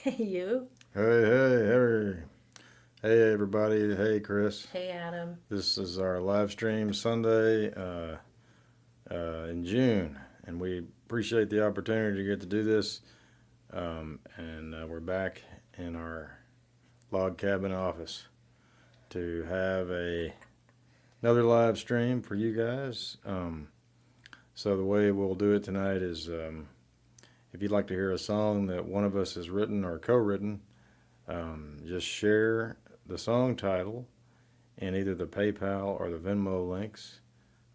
Hey, you. Hey, everybody. Hey, Chris. Hey, Adam. This is our live stream Sunday in June, and we appreciate the opportunity to get to do this. And we're back in our log cabin office to have another live stream for you guys. So the way we'll do it tonight is if you'd like to hear a song that one of us has written or co-written, just share the song title in either the PayPal or the Venmo links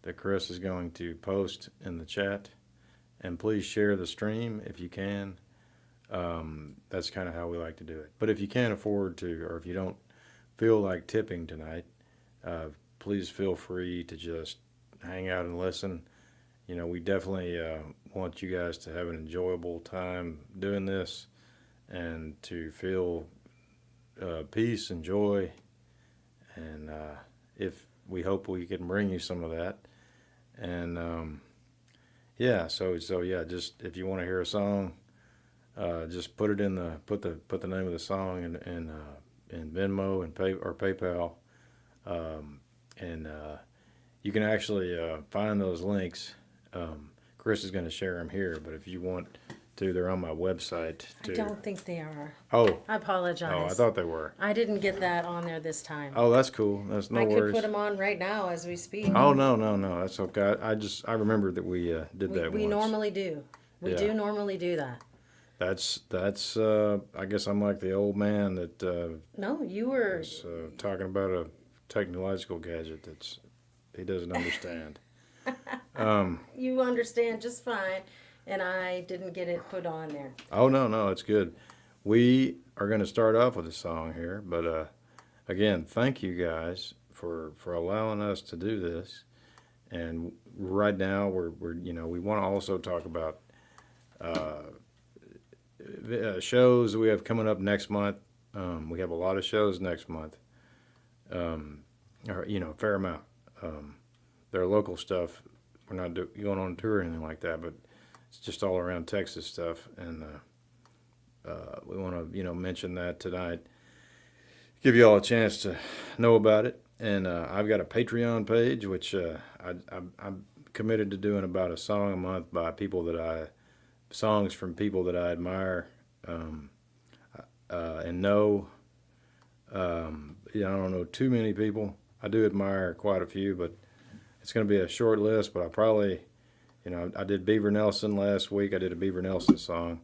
that Chris is going to post in the chat. And please share the stream if you can. That's kind of how we like to do it. But if you can't afford to, or if you don't feel like tipping tonight, uh, please feel free to just hang out and listen. You know, we definitely want you guys to have an enjoyable time doing this and to feel peace and joy. And if we hope we can bring you some of that. And yeah, so yeah, just if you want to hear a song, just put it in the put the name of the song in Venmo and PayPal, and you can actually find those links. Chris is going to share them here, but if you want to, they're on my website I too. don't think they are. Oh, I apologize. I thought they were. I didn't get that on there this time. Oh, that's cool. That's no I could worries. put them on right now as we speak. Oh no, that's okay. I remembered that we did that We once. normally do. We Yeah. do normally do that. That's I guess I'm like the old man that No, you were. is talking about a technological gadget that's he doesn't understand. You understand just fine, and I didn't get it put on there. Oh no, it's good. We are going to start off with a song here, but again, thank you guys for allowing us to do this. And right now we're we want to also talk about shows we have coming up next month. We have a lot of shows next month, or a fair amount. They're local stuff. We're not going on a tour or anything like that, but it's just all around Texas stuff, and we want to mention that tonight. Give you all a chance to know about it, and I've got a Patreon page which I'm committed to doing about a song a month by songs from people that I admire and know. I don't know too many people. I do admire quite a few, but it's going to be a short list. But I probably, I did Beaver Nelson last week. I did a Beaver Nelson song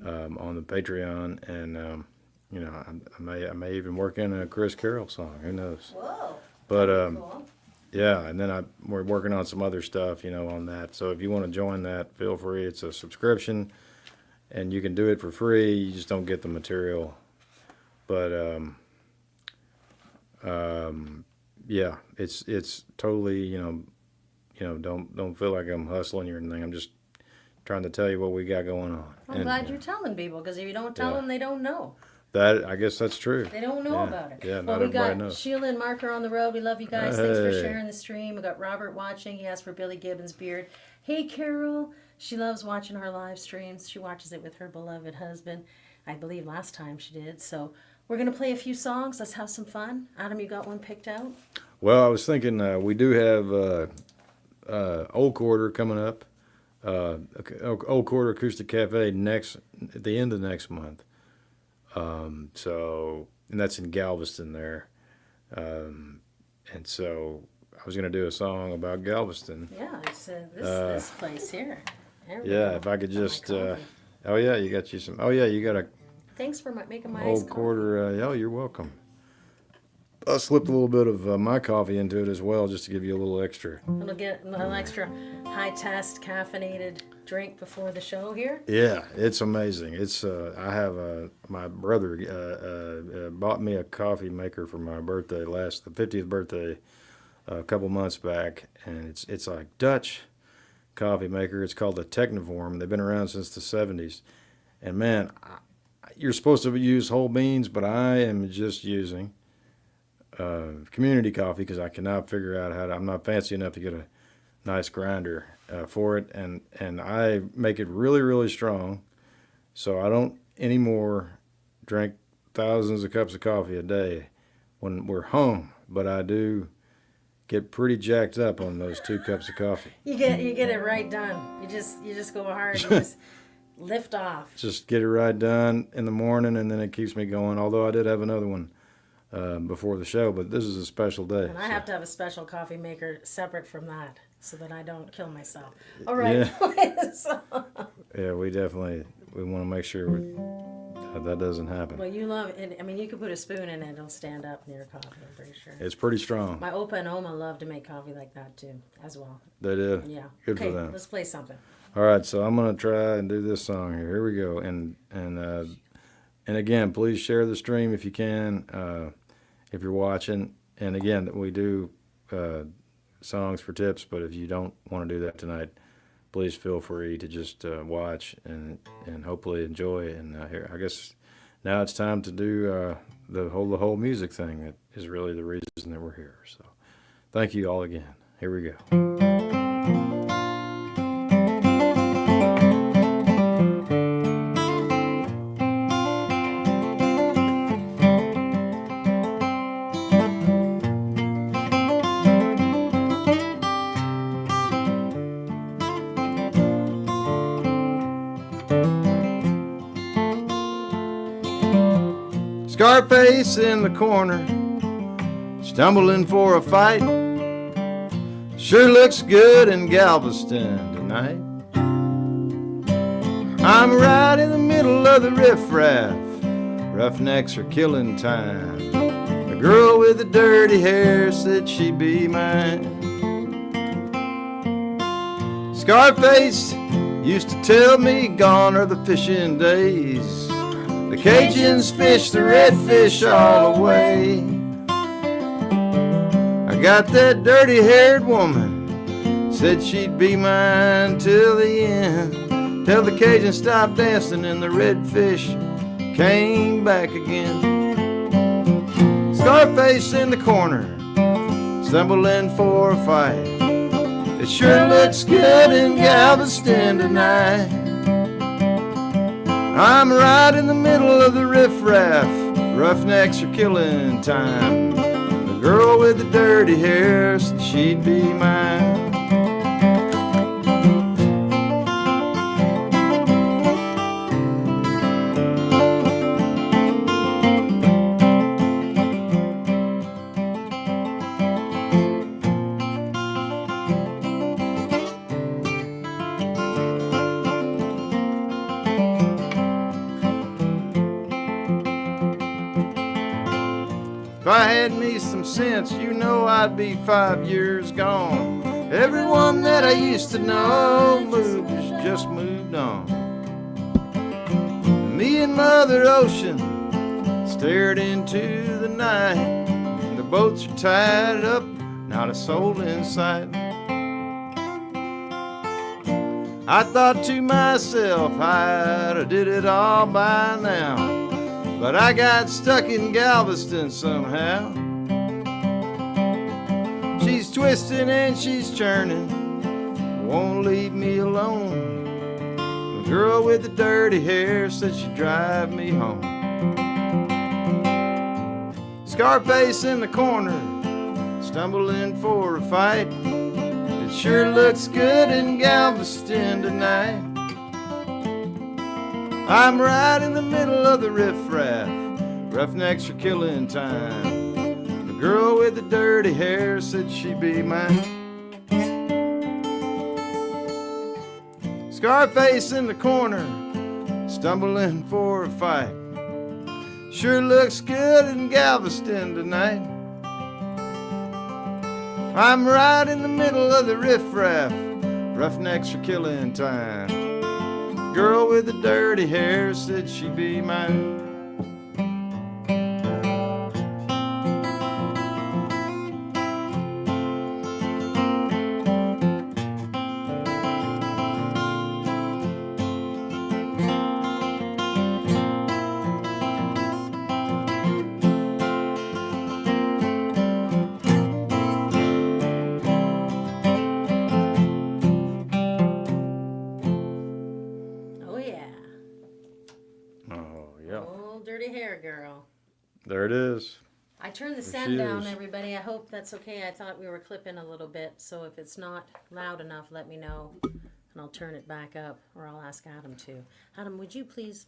on the Patreon, and I may even work in a Chris Carroll song. Who knows? Whoa. But Cool. yeah, and then we're working on some other stuff, on that. So if you want to join that, feel free. It's a subscription, and you can do it for free. You just don't get the material. But yeah, it's totally, don't feel like I'm hustling you or anything. I'm just trying to tell you what we got going on. I'm glad you're telling people, because if you don't tell Yeah. them, they don't know. That I guess that's true. They don't know Yeah. about it. Yeah, Well, not we everybody got knows. Sheila and Mark are on the road. We love you guys. Thanks for Hey. sharing the stream. We got Robert watching. He asked for Billy Gibbons' beard. Hey, Carol. She loves watching our live streams. She watches it with her beloved husband. I believe last time she did. So we're going to play a few songs. Let's have some fun. Adam, you got one picked out? Well, I was thinking we do have Old Quarter coming up. Old Quarter Acoustic Cafe at the end of next month. And that's in Galveston there. And so I was going to do a song about Galveston. Yeah, it's this place here. There we Yeah, go. if I could Got my just. coffee. Oh yeah, you got you some. Oh yeah, you got a Thanks for making my iced Old coffee. Quarter. Oh, you're welcome. I slipped a little bit of my coffee into it as well, just to give you a little extra. We'll get a little extra high test caffeinated drink before the show here. Yeah, it's amazing. It's I have my brother bought me a coffee maker for my birthday the 50th birthday a couple months back, and it's like Dutch coffee maker. It's called the Techniform. They've been around since the 70s, and man, you're supposed to use whole beans, but I am just using community coffee because I cannot figure out how to. I'm not fancy enough to get a nice grinder for it, and I make it really really strong, so I don't anymore drink thousands of cups of coffee a day when we're home, but I do get pretty jacked up on those 2 cups of coffee. You get it right done. You just go hard. You just lift off. Just get it right done in the morning, and then it keeps me going. Although I did have another one before the show, but this is a special day. And I have to have a special coffee maker separate from that so that I don't kill myself. All right. Yeah, yeah, we want to make sure that doesn't happen. Well, you love it. I mean, you could put a spoon in it, it'll stand up near coffee, I'm pretty sure. It's pretty strong. My Opa and Oma love to make coffee like that too, as well. They did? Yeah. Good okay, for them. Let's play something. All right, so I'm going to try and do this song here. Here we go. And again, please share the stream if you can, if you're watching. And again, we do songs for tips, but if you don't want to do that tonight, please feel free to just watch and hopefully enjoy. And here, I guess now it's time to do the whole music thing. That is really the reason that we're here. So thank you all again. Here we go. Scarface in the corner, stumbling for a fight. Sure looks good in Galveston tonight. I'm right in the middle of the riffraff. Roughnecks are killing time. The girl with the dirty hair said she'd be mine. Scarface used to tell me gone are the fishing days. The Cajuns fish the redfish all away. I got that dirty-haired woman, said she'd be mine till the end, till the Cajuns stopped dancing and the redfish came back again. Scarface in the corner, stumbling for a fight. It sure looks good in Galveston tonight. I'm right in the middle of the riffraff. Roughnecks are killing time. The girl with the dirty hair said she'd be mine. If I had me some sense, you know I'd be 5 years gone. Everyone that I used to know just moved on. Me and Mother Ocean stared into the night. The boats are tied up, not a soul in sight. I thought to myself, I'd have did it all by now. But I got stuck in Galveston somehow. She's twisting and she's churning, won't leave me alone. The girl with the dirty hair said she'd drive me home. Scarface in the corner, stumbling for a fight. It sure looks good in Galveston tonight. I'm right in the middle of the riffraff. Roughnecks are killing time. The girl with the dirty hair said she'd be mine. Scarface in the corner, stumbling for a fight. Sure looks good in Galveston tonight. I'm right in the middle of the riffraff. Roughnecks are killing time. Girl with the dirty hair said she'd be mine. Old dirty hair girl. There it is. I turned the There sound she down, is. everybody. I hope that's okay. I thought we were clipping a little bit, so if it's not loud enough, let me know, and I'll turn it back up, or I'll ask Adam to. Adam, would you please,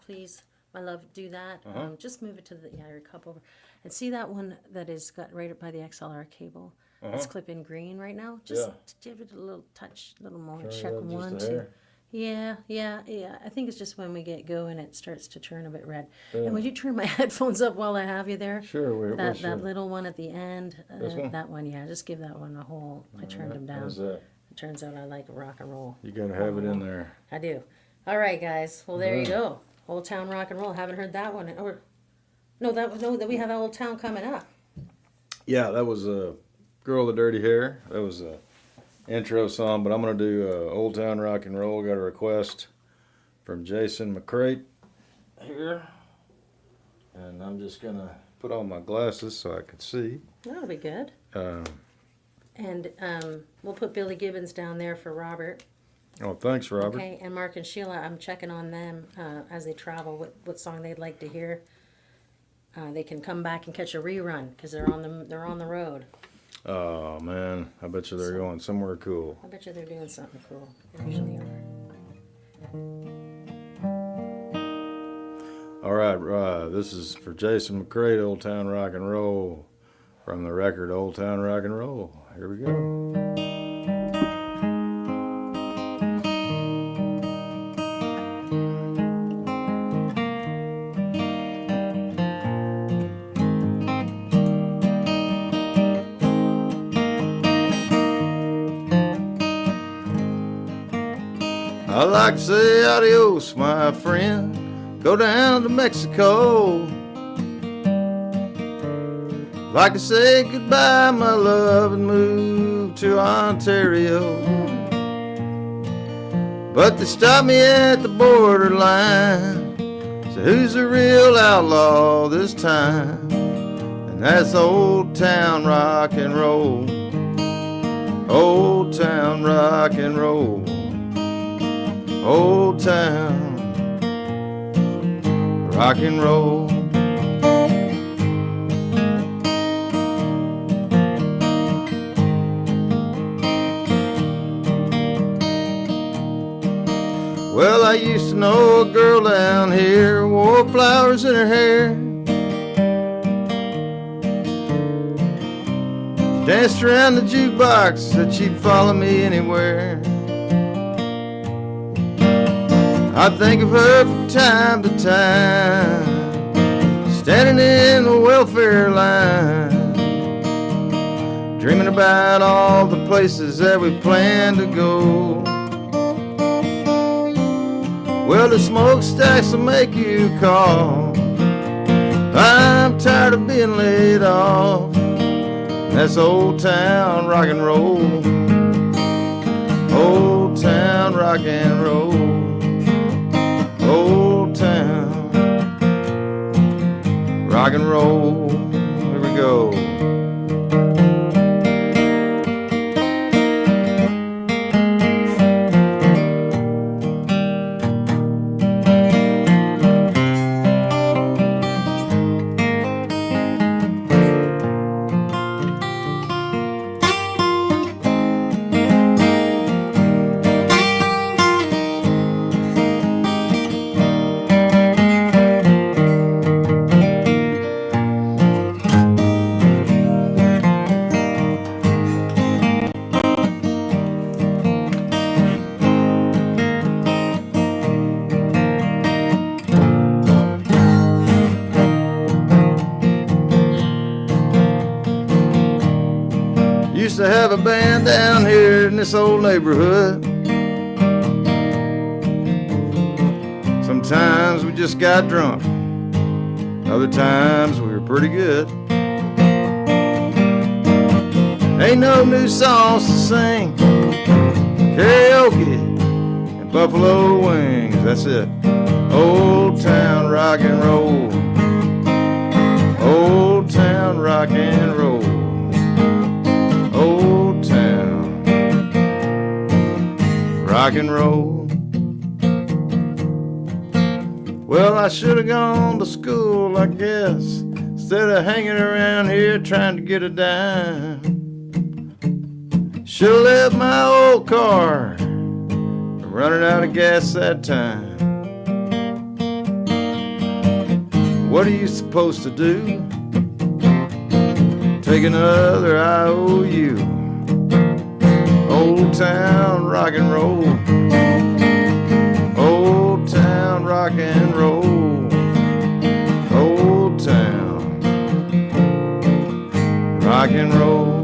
my love, do that? Just move it to the your cup over, and see that one that is got right up by the XLR cable. It's clipping green right now. Just give it a little touch, a little more. Check one, two. Yeah. I think it's just when we get going, it starts to turn a bit red. Yeah. And would you turn my headphones up while I have you there? Sure. That little one at the end. This one? That one, yeah. Just give that one a whole. I turned them down. How's that? It turns out I like rock and roll. You gotta have it in there. I do. All right, guys. Well, there you go. Old Town Rock and Roll. Haven't heard that one. That we have Old Town coming up. Yeah, that was a Girl with the Dirty Hair. That was a intro song, but I'm gonna do Old Town Rock and Roll. Got a request from Jason McCrate here, and I'm just gonna put on my glasses so I can see. That'll be good. Uh, And we'll put Billy Gibbons down there for Robert. oh, thanks, Robert. Okay, and Mark and Sheila, I'm checking on them as they travel, what song they'd like to hear. They can come back and catch a rerun because they're on the road. Oh man, I bet you they're going somewhere cool. I bet you they're doing something cool. They usually are. All right, this is for Jason McCrate, Old Town Rock and Roll, from the record Old Town Rock and Roll. Here we go. I like to say adios, my friend. Go down to Mexico. Like to say goodbye, my love, and move to Ontario. But they stopped me at the borderline. So who's the real outlaw this time? And that's Old Town Rock and Roll. Old Town Rock and Roll. Old Town Rock and Roll. Well, I used to know a girl down here, wore flowers in her hair. Danced around the jukebox, said she'd follow me anywhere. I think of her from time to time, standing in the welfare line, dreaming about all the places that we plan to go. Well, the smokestacks will make you call. I'm tired of being laid off. That's Old Town Rock and Roll. Old Town Rock and Roll. Old Town Rock and Roll. Here we go. Used to have a band down here in this old neighborhood. Sometimes we just got drunk. Other times we were pretty good. Ain't no new songs to sing. Karaoke and buffalo wings, that's it. Old Town Rock and Roll. Old Town Rock and Roll. Old Town Rock and Roll. Well, I should have gone to school, I guess, instead of hanging around here trying to get a dime. Should have left my old car running out of gas that time. What are you supposed to do? Take another IOU. Old town rock and roll. Old town rock and roll. Old town rock and roll.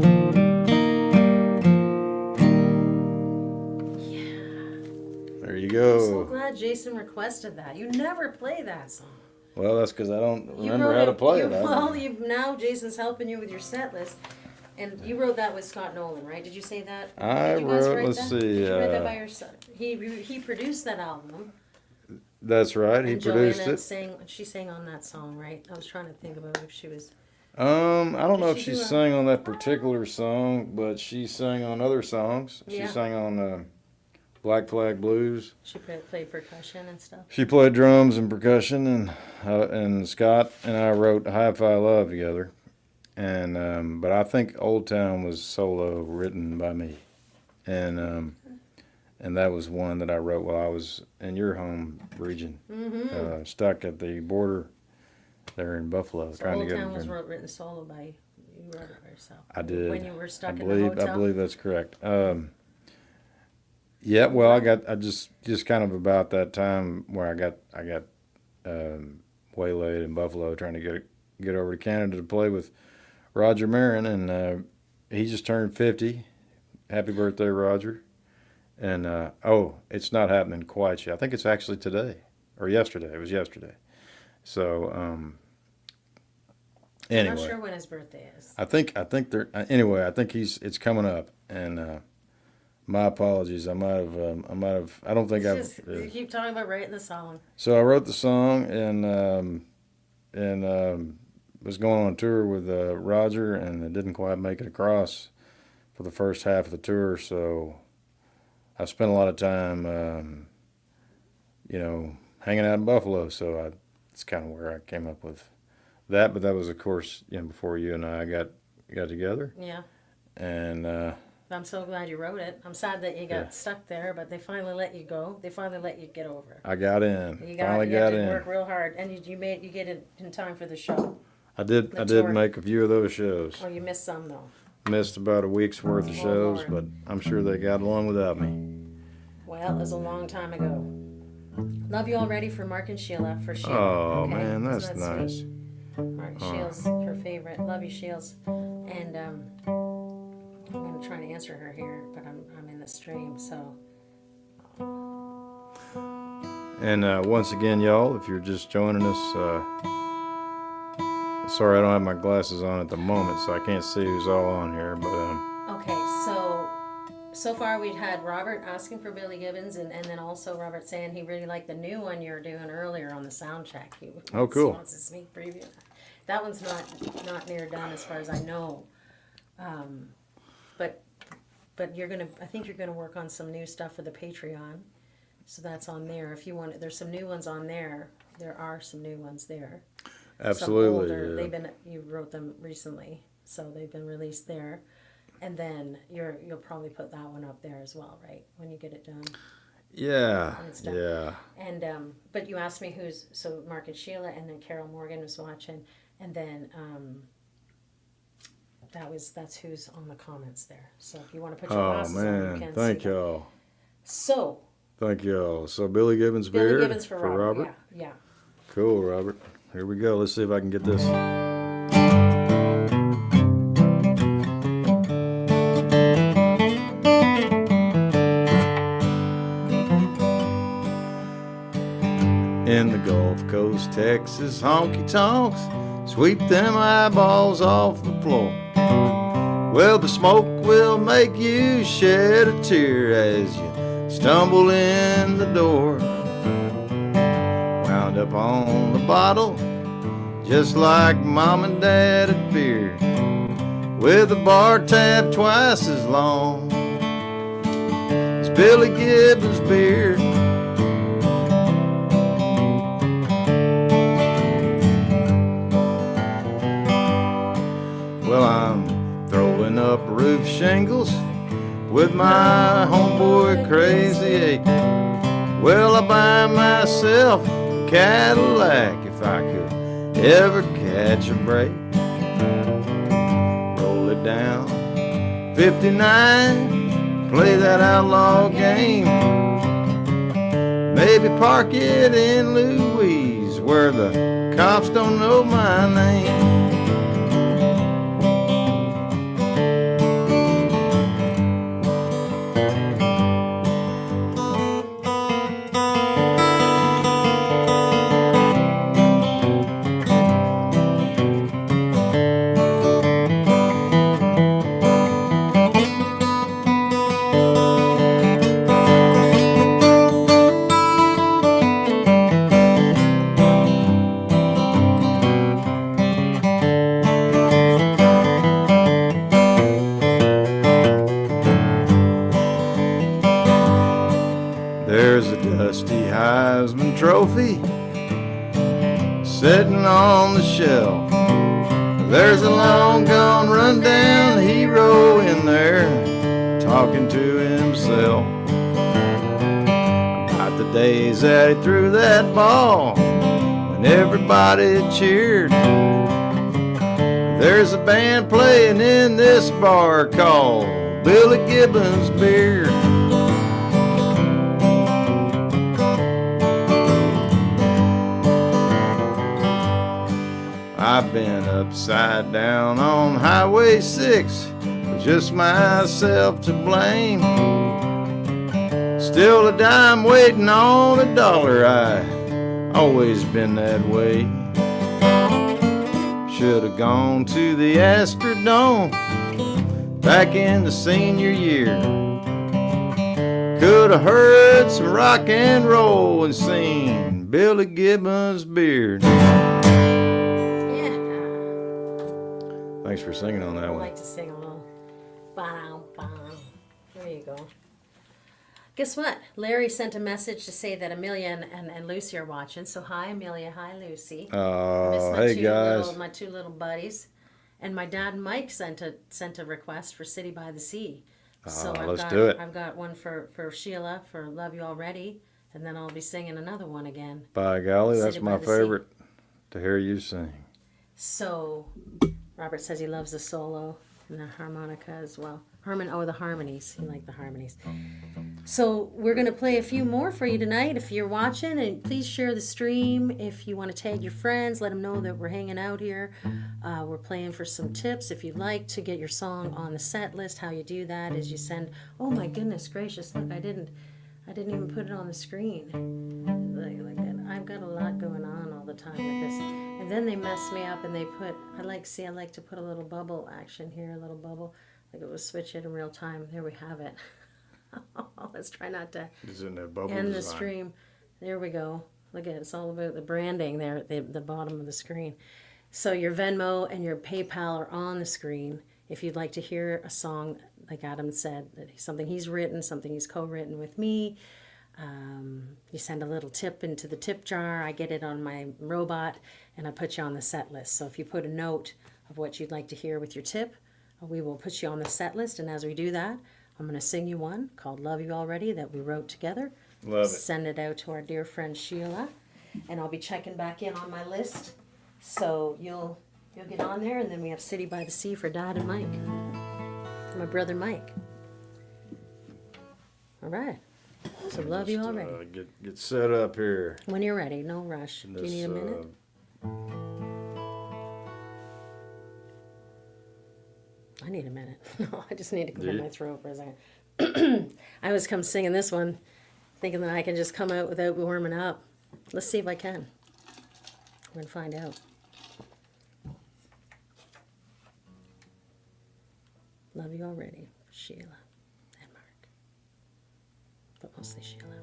There you I'm so go. glad Jason requested that. You never play that song. Well, that's because I don't You remember wrote how to play it. Well, now Jason's helping you with your set list. And you wrote that with Scott Nolan, right? Did you say that? I Did you guys wrote, write let's that? see, Did you write that by yourself? He produced that album. That's right. He And produced Joanna it. she sang on that song, right? I was trying to think about if she was. I don't know Did if she she do a- sang on that particular song, but she sang on other songs. She Yeah. sang on Black Flag Blues. She played percussion and stuff. She played drums and percussion, and Scott and I wrote Hi-Fi Love together. And but I think Old Town was solo written by me, and that was one that I wrote while I was in your home region, stuck at the border there in Buffalo, So trying Old to get Town was it. written solo by you. You wrote it by yourself. I did. When you were stuck I in believe, the hotel. I believe that's correct. Yeah, well, I just kind of about that time where I got waylaid in Buffalo trying to get over to Canada to play with Roger Marin, and he just turned 50. Happy birthday, Roger! And it's not happening quite yet. I think it's actually today or yesterday. It was yesterday. So anyway, I'm not sure when his birthday is. I think they're anyway. I think it's coming up, and my apologies. I might have. I don't think You keep talking about writing the song. So I wrote the song and was going on a tour with Roger, and it didn't quite make it across for the first half of the tour. So I spent a lot of time, hanging out in Buffalo. So it's kind of where I came up with that. But that was, of course, before you and I got together. Yeah. And I'm so glad you wrote it. I'm sad that you got Yeah. stuck there, but they finally let you go. They finally let you get over it. I got in. You Finally had got to in. work real hard, and you get it in time for the show. I did tour. make a few of those shows. Oh, you missed some though. Missed about a week's worth of Oh, shows, Lord. but I'm sure they got along without me. Well, it was a long time ago. Love you already for Mark and Sheila for Sheila. Oh okay? man, Isn't that's that nice. sweet? Mark Shields, her favorite. Love you, Shields. And I'm gonna try to answer her here, but I'm in the stream, so. And once again, y'all, if you're just joining us, sorry I don't have my glasses on at the moment, so I can't see who's all on here. But Okay, so far we've had Robert asking for Billy Gibbons, and then also Robert saying he really liked the new one you were doing earlier on the sound check. He cool. wants a sneak preview. That one's not near done as far as I know. But I think you're gonna work on some new stuff for the Patreon. So that's on there. If you want, there's some new ones on there. There are some new ones there. absolutely, Some older, yeah. you wrote them recently, so they've been released there. And then you'll probably put that one up there as well, right? When you get it done. Yeah, It's done. yeah. And but you asked me so Mark and Sheila, and then Carol Morgan was watching, and then that's who's on the comments there. So if you want to put your Oh glasses on, you man, can. thank see them. y'all. So Thank y'all. So Billy Gibbons Billy beard Gibbons for Robert. Yeah. Cool, Robert. Here we go. Let's see if I can get this. In the Gulf Coast, Texas, honky tonks sweep them eyeballs off the floor. Well, the smoke will make you shed a tear as you stumble in the door. Wound up on the bottle, just like mom and dad had feared, with a bar tab twice as long as Billy Gibbons' beard. my homeboy Crazy 8. Well, I buy myself a Cadillac if I could ever catch a break. Roll it down 59, play that outlaw game. Maybe park it in Louise where the cops don't know my name. There's a dusty Heisman Trophy sitting on the shelf. There's a long gone rundown hero in there talking to himself about the days that he threw that ball when everybody cheered. There's a band playing in this bar called Billy Gibbons Beard. I've been upside down on Highway 6 with just myself to blame. Still a dime waiting on a dollar. I always been that way. Should have gone to the Astrodome back in the senior year. Could have heard some rock and roll and seen Billy Gibbons Beard. Thanks for singing on that I one. like to sing a little. Bow, bow. There you go. Guess what? Larry sent a message to say that Amelia and Lucy are watching. So hi, Amelia. Hi, Lucy. Miss my Hey guys. my two little buddies. And my dad Mike sent a request for City by the Sea. So Let's do it. I've got one for Sheila for Love You Already, and then I'll be singing another one again. By golly, that's City my by the Sea. favorite to hear you sing. So Robert says he loves the solo and the harmonica as well. The harmonies. He liked the harmonies. So we're going to play a few more for you tonight. If you're watching, and please share the stream. If you want to tag your friends, let them know that we're hanging out here. We're playing for some tips. If you'd like to get your song on the set list, how you do that is you send. Oh my goodness gracious! Look, I didn't even put it on the screen. Like that. I've got a lot going on all the time with this. And then they mess me up and they put. I like to put a little bubble action here, a little bubble. Like it was switch it in real time. There we have it. Let's try not to It's in that bubble end the design. stream. There we go. Look at it. It's all about the branding there at the bottom of the screen. So your Venmo and your PayPal are on the screen. If you'd like to hear a song, like Adam said, something he's written, something he's co-written with me, you send a little tip into the tip jar. I get it on my robot, and I put you on the set list. So if you put a note of what you'd like to hear with your tip, we will put you on the set list. And as we do that, I'm going to sing you one called Love You Already that we wrote together. Love it. Send it out to our dear friend Sheila. And I'll be checking back in on my list. So you'll get on there. And then we have City by the Sea for Dad and Mike. My brother Mike. All right. So Love You Already. Get set up here. When you're ready, no rush. Do you need a minute? I need a minute. No, I just need to clear Do you? my throat for a second. I was come singing this one, thinking that I can just come out without warming up. Let's see if I can. We're gonna find out. Love You Already, Sheila and Mark, but mostly Sheila.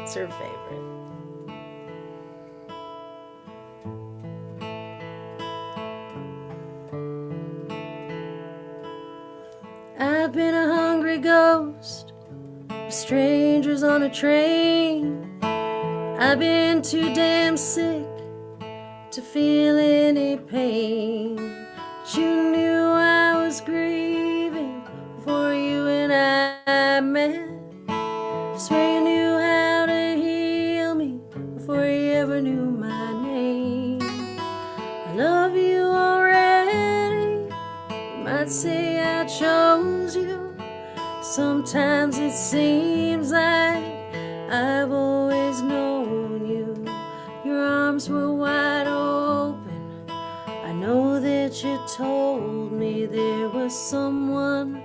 It's her favorite. I've been a hungry ghost, with strangers on a train. I've been too damn sick to feel any pain. But you knew I was grieving before you I met. Swear you knew how to heal me before you ever knew my name. I love you already. You might say I chose you. Sometimes it seems like I've always known you. Your arms were wide open. I know that you told me there was someone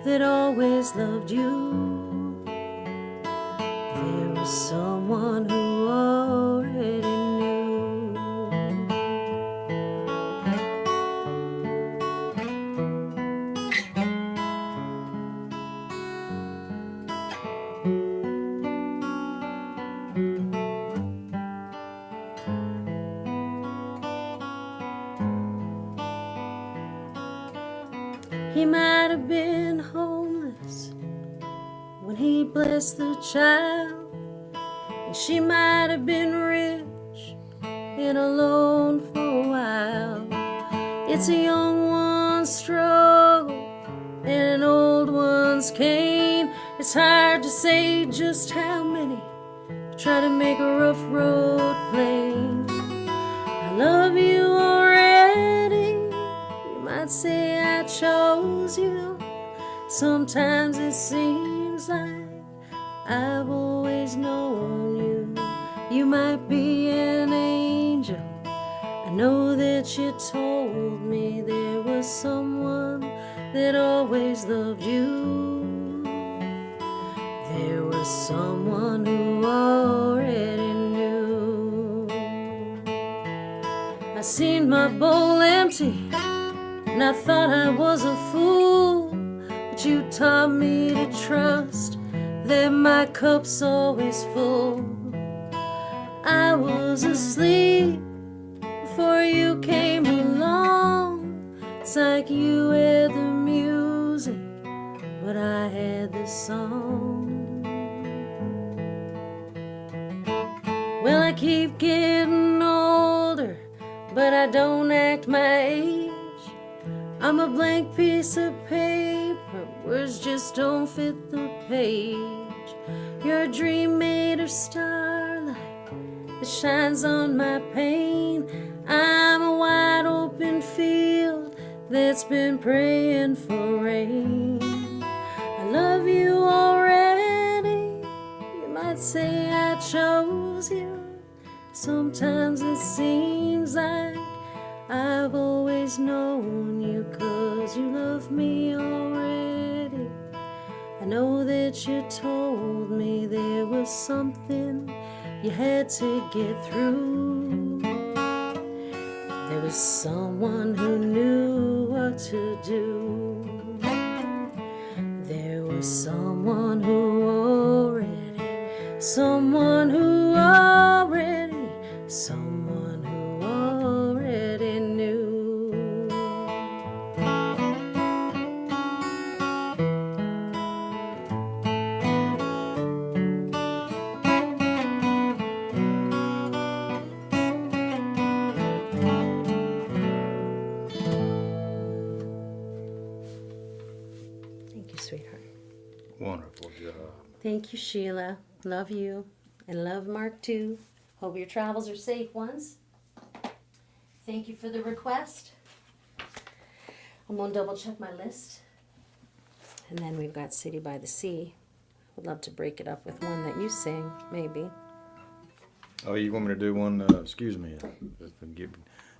that always loved you. There was someone who already knew. He might have been homeless when he blessed the child, and she might have been rich and alone for a while. It's a young one's struggle and an old one's cane. It's hard to say just how many try to make a rough road plain. I love you already. You might say I chose you. Sometimes it seems like I've always known you. You might be an angel. I know that you told me there was someone that always loved you. There was someone who already knew. I seen my bowl empty, and I thought I was a fool. But you taught me to trust that my cup's always full. I was asleep before you came along. It's like you had the music, but I had the song. Well, I keep getting older, but I don't act my age. I'm a blank piece of paper, words just don't fit the page. You're a dream made of starlight that shines on my pane. I'm a wide open field that's been praying for rain. I love you already. You might say I chose you. Sometimes it seems like I've always known you, 'cause you love me already. I know that you told me there was something you had to get through. There was someone who knew what to do. There was someone who already, someone who already, someone who already knew. Thank you, sweetheart. Wonderful job. Thank you, Sheila. Love you. And love Mark too. Hope your travels are safe ones. Thank you for the request. I'm going to double check my list. And then we've got City by the Sea. Would love to break it up with one that you sing, maybe. Oh, you want me to do one? Excuse me. Do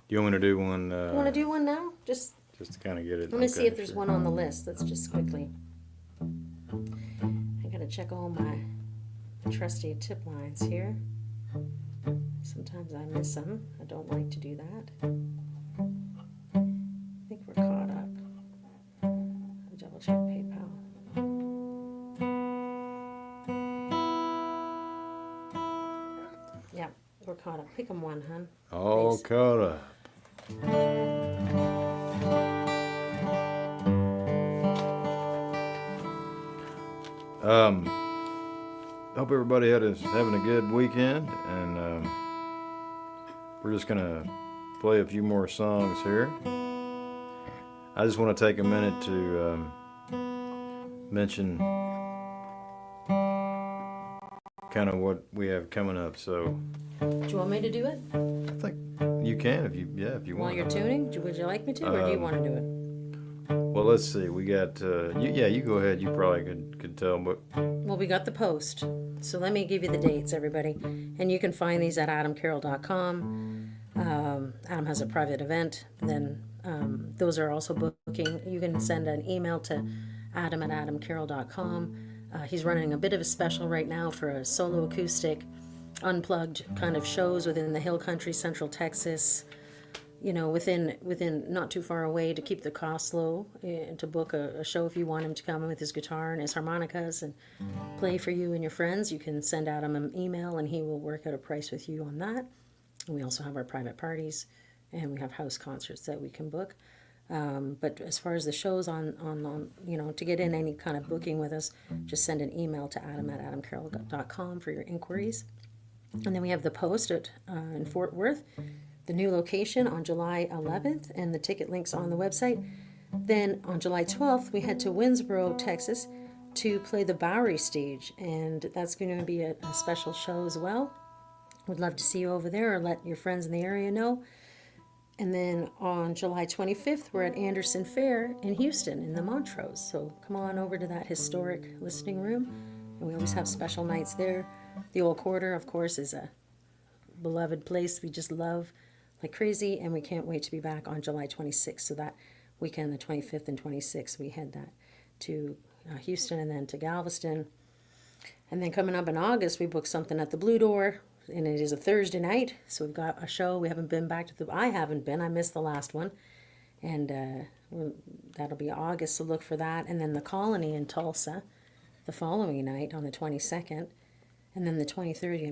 you want me to do one? You want to do one now? Just to kind of get it. let me see okay, if there's sure. one on the list. Let's just quickly. I got to check all my trusty tip lines here. Sometimes I miss them. I don't like to do that. I think we're caught up. I'll double check PayPal. Yeah, we're caught up. Pick 'em one, hon. All Thanks. caught up. Hope everybody having a good weekend, and we're just gonna play a few more songs here. I just want to take a minute to mention kind of what we have coming up. So Do you want me to do it I think you can if you while want. you're tuning? Would you like me to, or do you want to do it? Well, let's see. We got you go ahead. You probably could tell, but Well, we got the post. So let me give you the dates, everybody. And you can find these at adamcarroll.com. Adam has a private event. Then those are also booking. You can send an email to adam@adamcarroll.com. He's running a bit of a special right now for a solo acoustic, unplugged kind of shows within the Hill Country, Central Texas. You know, within not too far away, to keep the costs low, and to book a show if you want him to come with his guitar and his harmonicas and play for you and your friends. You can send out him an email and he will work out a price with you on that. And we also have our private parties, and we have house concerts that we can book. But as far as the shows on you know, to get in any kind of booking with us, just send an email to adam@adamcarroll.com for your inquiries. And then we have the post in Fort Worth, the new location on July 11th, and the ticket links on the website. Then on July 12th, we head to Winsboro, Texas, to play the Bowery stage, and that's going to be a special show as well. Would love to see you over there, or let your friends in the area know. And then on July 25th, we're at Anderson Fair in Houston in the Montrose. So come on over to that historic listening room. And we always have special nights there. The Old Quarter, of course, is a beloved place we just love like crazy. And we can't wait to be back on July 26th. So that weekend, the 25th and 26th, we head that to Houston and then to Galveston. And then coming up in August, we booked something at the Blue Door. And it is a Thursday night, so we've got a show. We haven't been back to I haven't been. I missed the last one. And that'll be August, so look for that. And then the Colony in Tulsa the following night on the 22nd. And then the 23rd, we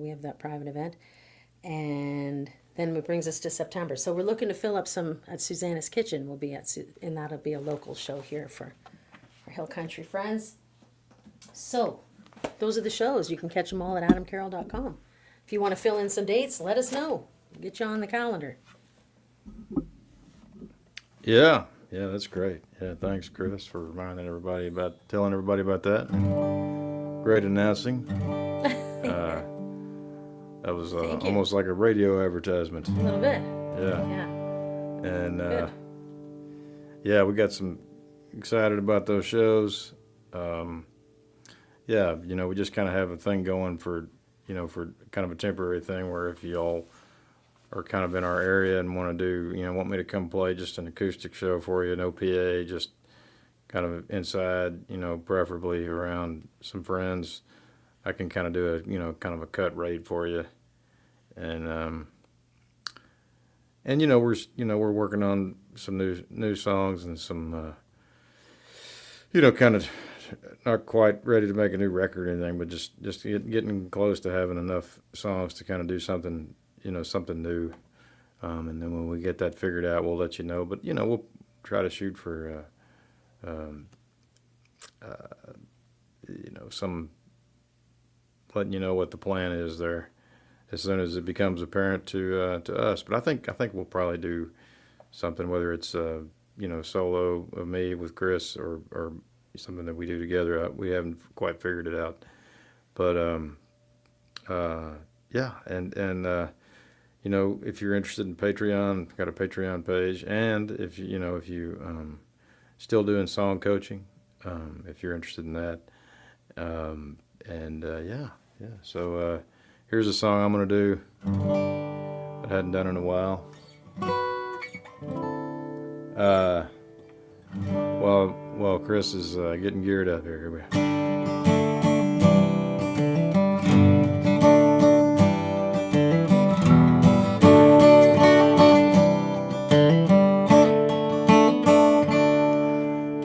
have that private event. And then it brings us to September. So we're looking to fill up some at Susanna's Kitchen. We'll be and that'll be a local show here for our Hill Country friends. So those are the shows. You can catch them all at adamcarroll.com. If you want to fill in some dates, let us know. We'll get you on the calendar. yeah, that's great. Yeah, thanks, Chris, for telling everybody about that. Great announcing. That was almost like a radio advertisement. A little bit. Yeah. Yeah. And Good. yeah, we got some excited about those shows. Yeah, we just kind of have a thing going for kind of a temporary thing where if you all are kind of in our area and want to want me to come play just an acoustic show for you, no PA, just kind of inside, preferably around some friends, I can kind of do a, kind of a cut rate for you. And we're working on some new songs and some, kind of not quite ready to make a new record or anything, but just getting close to having enough songs to kind of do something, something new. And then when we get that figured out, we'll let you know. But, we'll try to shoot for, letting you know what the plan is there as soon as it becomes apparent to us. But I think we'll probably do something, whether it's, solo of me with Chris or something that we do together. We haven't quite figured it out, but yeah, and if you're interested in Patreon, got a Patreon page, and if you still doing song coaching, if you're interested in that, yeah. So here's a song I'm gonna do. I hadn't done in a while. Well, Chris is getting geared up here. Here we go.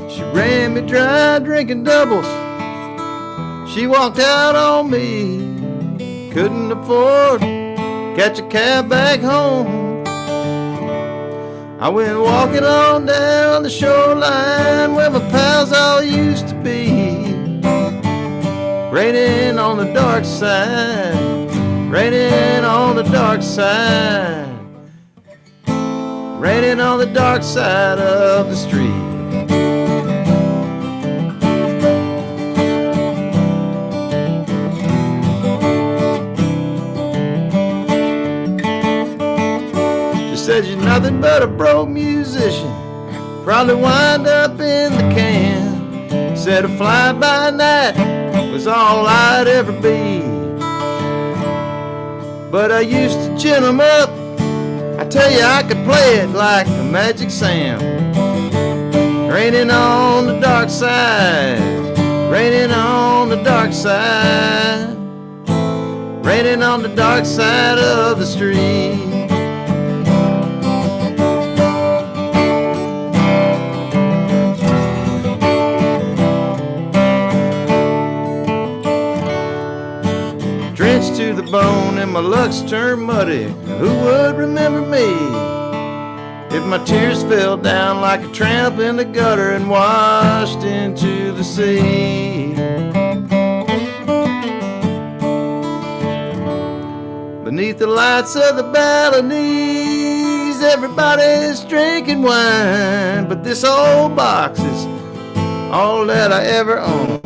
She ran me dry drinking doubles. She walked out on me. Couldn't afford to catch a cab back home. I went walking on down the shoreline where my pals all used to be. Raining on the dark side, raining on the dark side, raining on the dark side of the street. nothing but a broke musician. Probably wind up in the can. Said a fly-by-night was all I'd ever be. But I used to chin 'em up. I tell you, I could play it like a Magic Sam. Raining on the dark side, raining on the dark side, raining on the dark side of the street. Drenched to the bone and my luck's turned muddy. Who would remember me if my tears fell down like a tramp in the gutter and washed into the sea? Beneath the lights of the balconies, everybody's drinking wine, but this old box is all that I ever own.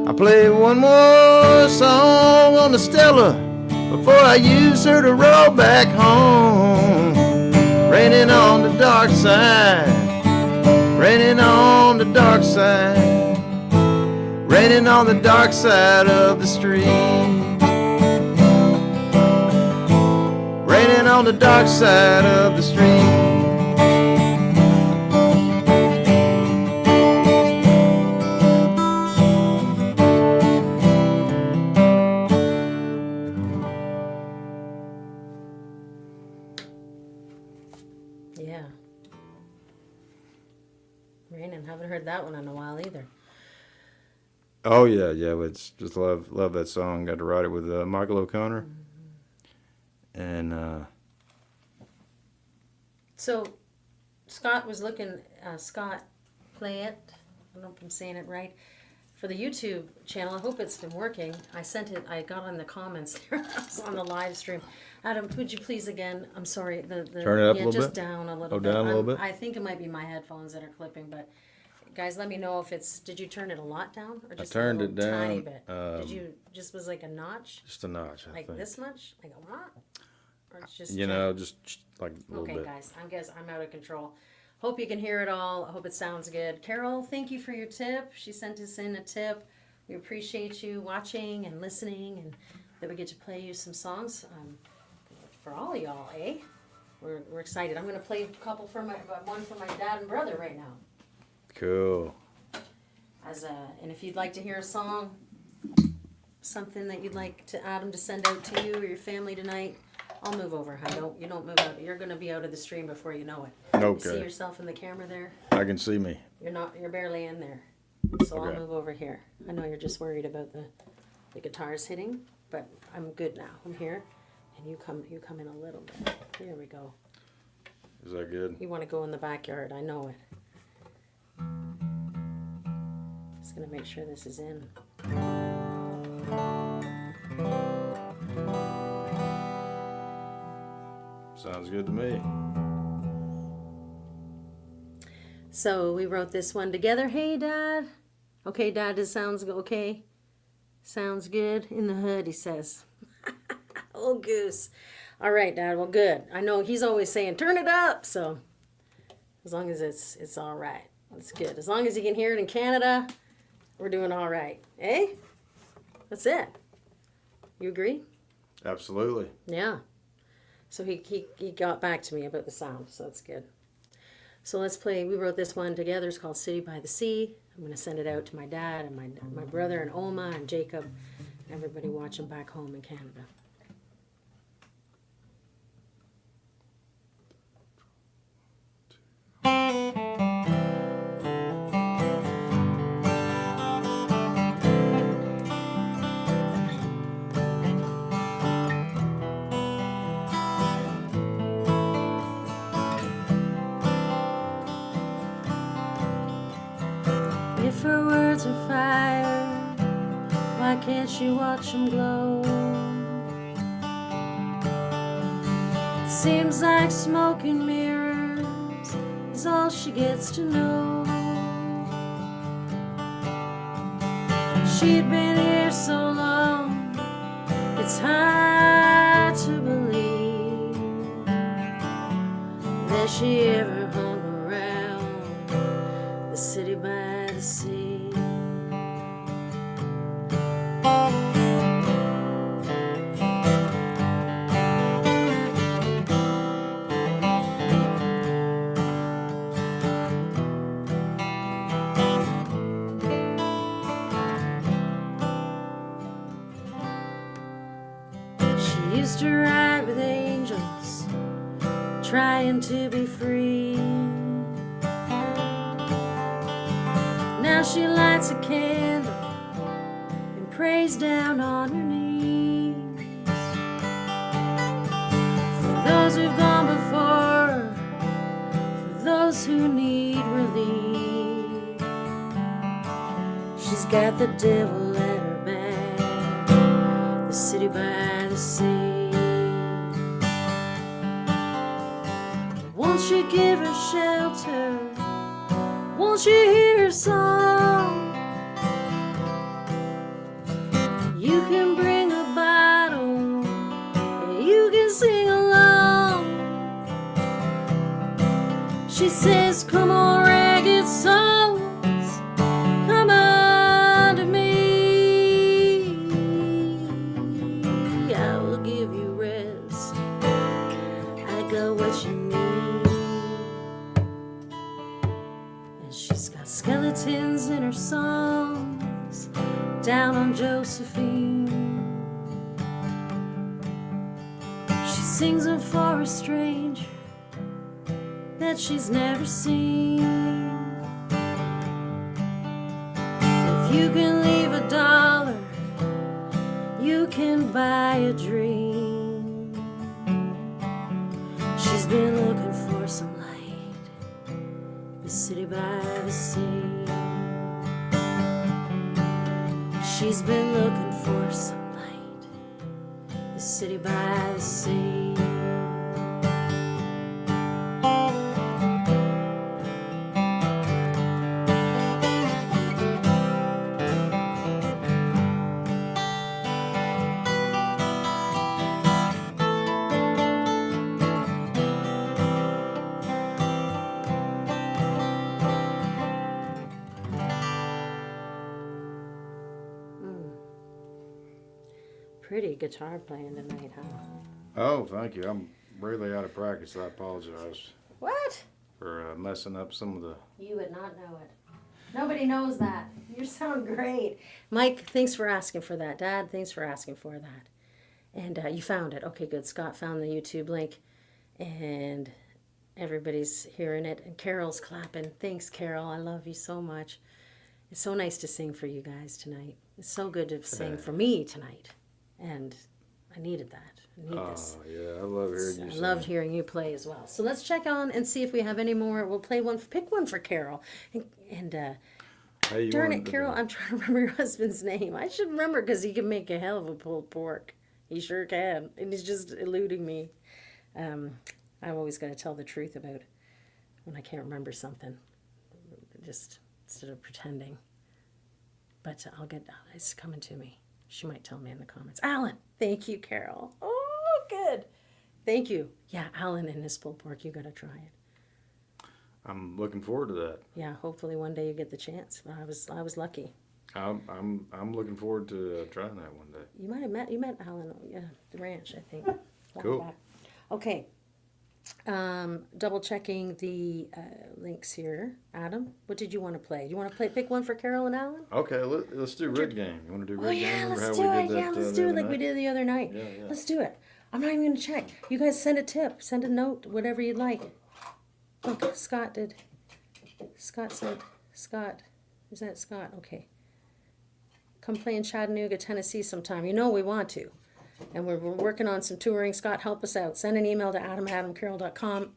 I play one more song on the Stella before I use her to roll back home. Raining on the dark side, raining on the dark side, raining on the dark side of the street. Raining on the dark side of the street. Yeah. Raining, haven't heard that one in a while either. Oh yeah, it's just love that song. Got to write it with Michael O'Connor. And so Scott was looking, Scott Playett, I don't know if I'm saying it right, for the YouTube channel. I hope it's been working. I sent it, I got on the comments there. I was on the live stream. Adam, could you please again, I'm sorry, the turn it up a little just bit? down a little Oh, bit. down a little bit? I think it might be my headphones that are clipping, but guys, let me know if it's, did you turn it a lot down? Or just turned a it little down, tiny bit? Did you, just was like a notch? just a notch, I Like think. this much? Like a lot? Or it's just You know, just like a little okay, bit. guys, I'm out of control. Hope you can hear it all. I hope it sounds good. Carol, thank you for your tip. She sent us in a tip. We appreciate you watching and listening, and that we get to play you some songs for all of y'all, eh? We're excited. I'm gonna play a couple for one for my dad and brother right now. Cool. And if you'd like to hear a song, something that you'd like to Adam to send out to you or your family tonight, I'll move over, hon. You don't move out. You're gonna be out of the stream before you know it. You see Okay. yourself in the camera there? I can see me. You're barely in there. So Okay. I'll move over here. I know you're just worried about the guitars hitting, but I'm good now. I'm here. And you come in a little bit. Here we go. Is that good? You want to go in the backyard, I know it. Just gonna make sure this is in. Sounds good to me. So we wrote this one together. Hey, Dad. Okay, Dad, it sounds okay. Sounds good in the hood, he says. Oh, goose. All right, Dad. Well, good. I know he's always saying, turn it up. So as long as it's all right. That's good. As long as you can hear it in Canada, we're doing all right. Eh? That's it. You agree? Absolutely. Yeah. So he got back to me about the sound, so that's good. So let's play. We wrote this one together. It's called City by the Sea. I'm going to send it out to my dad and my brother and Oma and Jacob and everybody watching back home in Canada. If her words are fire, why can't she watch them glow? It seems like smoke and mirrors is all she gets to know. She'd been here so long, it's hard to believe Has she ever hung around the city by the sea? She used to ride with angels, trying to be free. Now she lights a candle and prays down on her knees for those who've gone before her, for those who need relief. She's got the devil at her back, the city by the sea. Won't you give her shelter? Won't you hear her song? You can bring a bottle, you can sing along. She says, come on, ragged souls, come on to me. I will give you rest, I got what you need. She's got skeletons in her songs down on Josephine. She sings them for a stranger that she's never seen. If you can leave $1, you can buy a dream. She's been looking for some light, the city by the sea. She's been looking for some light, the city by the sea. Pretty guitar playing tonight, huh? Oh, thank you. I'm really out of practice. I apologize What? for messing up some of the. You would not know it. Nobody knows that. You sound great. Mike, thanks for asking for that. Dad, thanks for asking for that. And you found it. Okay, good. Scott found the YouTube link. And everybody's hearing it. And Carol's clapping. Thanks, Carol. I love you so much. It's so nice to sing for you guys tonight. It's so good to sing for me tonight. And I needed that. I need this. Oh, yeah. I love hearing you I sing. loved hearing you play as well. So let's check on and see if we have any more. We'll play one. Pick one for Carol. And Hey, you darn wanted it, to- Carol, I'm trying to remember your husband's name. I should remember because he can make a hell of a pulled pork. He sure can. And he's just eluding me. I've always got to tell the truth about when I can't remember something. Just instead of pretending. But it's coming to me. She might tell me in the comments. Alan, thank you, Carol. Oh, good. Thank you. Yeah, Alan and his pulled pork, you got to try it. I'm looking forward to that. Yeah, hopefully one day you get the chance. I was lucky. I'm looking forward to trying that one day. You might have met Alan at the ranch, I think. Cool. Back. Okay. Double checking the links here. Adam, what did you want to play? You want to pick one for Carol and Alan? Okay, let's do Rig Game. You want to do Oh Rig Game? yeah, Remember let's how do we it. did that, Yeah, let's the do it other like we night? did the other night. Yeah. Let's do it. I'm not even going to check. You guys send a tip, send a note, whatever you'd like. Look, Scott did. Scott said, Scott, is that Scott? Okay. Come play in Chattanooga, Tennessee sometime. You know we want to. And we're working on some touring. Scott, help us out. Send an email to adam@adamcarroll.com.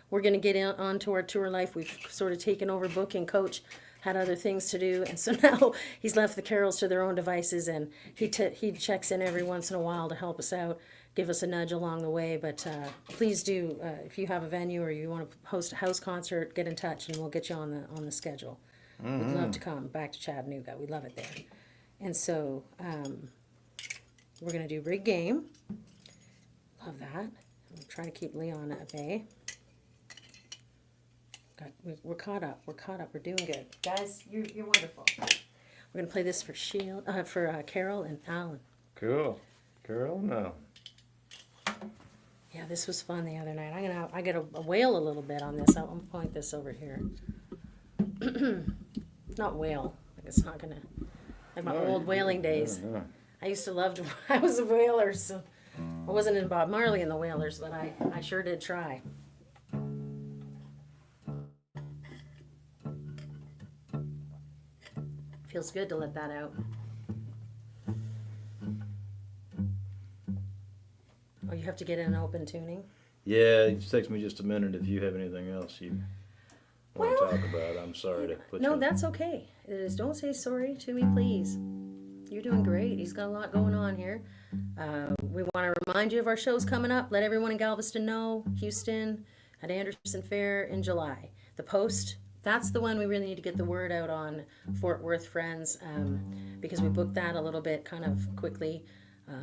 We're going to get on to our tour life. We've sort of taken over booking. Coach had other things to do. And so now he's left the Carrolls to their own devices. And he checks in every once in a while to help us out, give us a nudge along the way. But please do, if you have a venue or you want to host a house concert, get in touch and we'll get you on the schedule. We'd love to come back to Chattanooga. We love it there. And so we're going to do Rig Game. Love that. I'm trying to keep Leon at bay. We're caught up. We're caught up. We're doing good, guys. You're wonderful. We're gonna play this for Carol and Alan. Cool. Carol, no. Yeah, this was fun the other night. I gotta wail a little bit on this. I'm gonna point this over here. Not wail. Like it's not gonna like my old whaling days. No. I used to love to. I was a whaler, so I wasn't in Bob Marley and the Whalers, but I sure did try. Feels good to let that out. Oh, you have to get in an open tuning? Yeah, it takes me just a minute if you have anything else you want Well, to talk about. I'm sorry to put you. No, that's okay. Don't say sorry to me, please. You're doing great. He's got a lot going on here. We want to remind you of our shows coming up. Let everyone in Galveston know. Houston at Anderson Fair in July. The Post, that's the one we really need to get the word out on. Fort Worth Friends, because we booked that a little bit kind of quickly.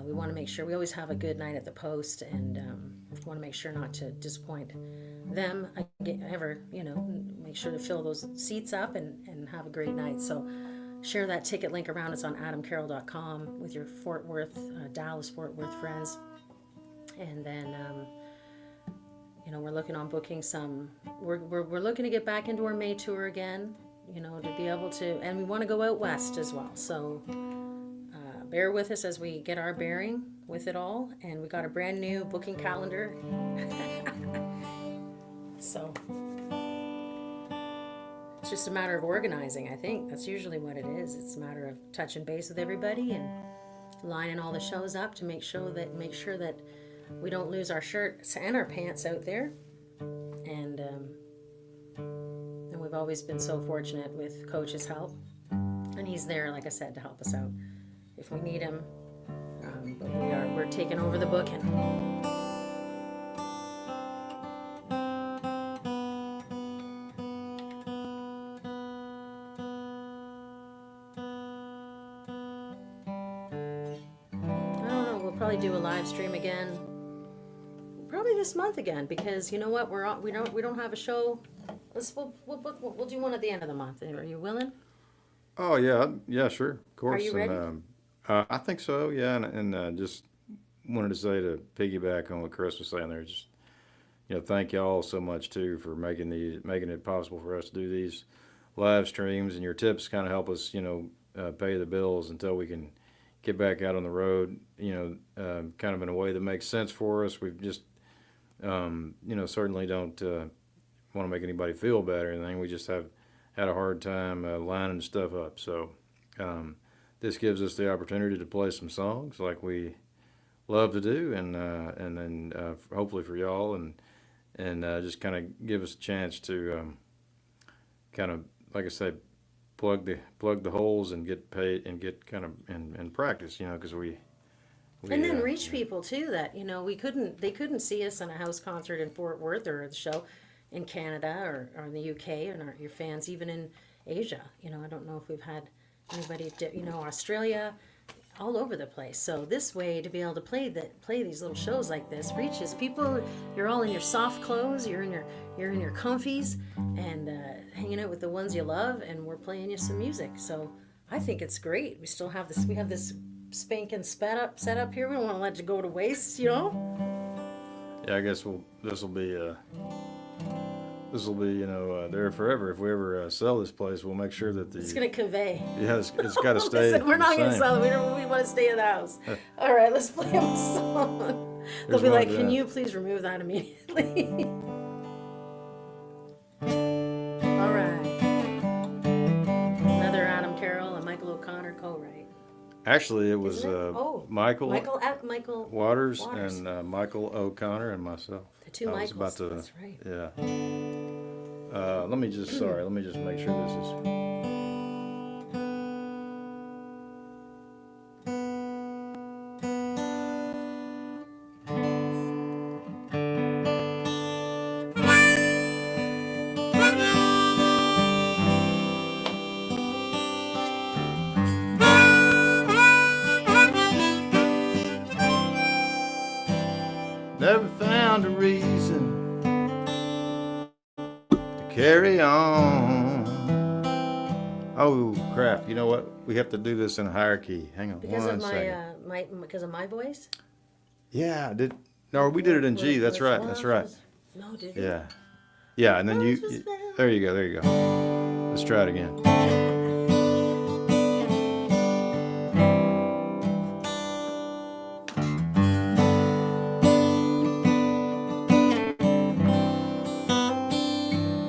We want to make sure we always have a good night at the Post, and want to make sure not to disappoint them ever. Make sure to fill those seats up and have a great night. So share that ticket link around. It's on adamcarroll.com with your Fort Worth, Dallas Fort Worth friends, and then we're looking on booking some. We're looking to get back into our May tour again. To be able to, and we want to go out west as well. So. Bear with us as we get our bearing with it all, and we got a brand new booking calendar. So it's just a matter of organizing. I think that's usually what it is. It's a matter of touching base with everybody and lining all the shows up to make sure that we don't lose our shirts and our pants out there. And we've always been so fortunate with Coach's help, and he's there, like I said, to help us out if we need him. But we're taking over the booking. I don't know. We'll probably do a live stream again. Probably this month again, because you know what? We don't have a show. We'll do one at the end of the month. Are you willing? Oh yeah, sure, of course. Are you ready? And, I think so. Yeah, and just wanted to say, to piggyback on what Chris was saying there, just thank y'all so much too for making it possible for us to do these live streams, and your tips kind of help us pay the bills until we can get back out on the road. Kind of in a way that makes sense for us. We've just certainly don't want to make anybody feel bad or anything. We just have had a hard time lining stuff up. So this gives us the opportunity to play some songs like we love to do, and then hopefully for y'all, and just kind of give us a chance to kind of, like I say, plug the holes and get paid and get kind of in practice, because we and then reach people too that they couldn't see us in a house concert in Fort Worth or the show in Canada or in the UK, and your fans even in Asia. I don't know if we've had anybody, Australia, all over the place. So this way, to be able to play these little shows like this reaches people. You're all in your soft clothes, you're in your comfies, and hanging out with the ones you love, and we're playing you some music. So I think it's great. We still have this. We have this spanking set up here. We don't want to let it go to waste. Yeah, I guess this will be there forever. If we ever sell this place, we'll make sure that it's going to convey. Yeah, it's got to stay. Listen, we're not going to sell it. We want to stay in the house. All right, let's play them a song. They'll be like, "Can you please remove that immediately?" All right. Another Adam Carroll and Michael O'Connor co-write. Actually, it was Michael Waters and Michael O'Connor and myself. The two Michaels. That's right. Yeah. Let me just make sure this is. Never found a reason to carry on. Oh crap! You know what? We have to do this in a higher key. Hang on Because one of second. because of my voice. Yeah, no, we did it in G. That's right. That's right. No, did we? Yeah, yeah, and then there you go. There you go. Let's try it again.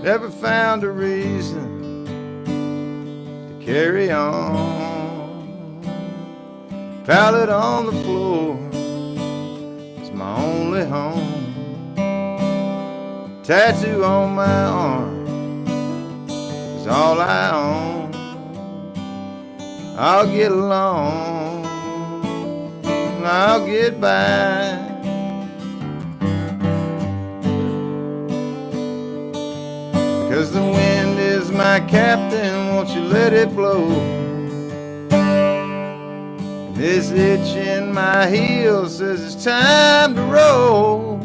Never found a reason to carry on. Pallet on the floor is my only home. Tattoo on my arm is all I own. I'll get along, I'll get by. 'Cause the wind is my captain, won't you let it blow? And this itch in my heel says it's time to roll.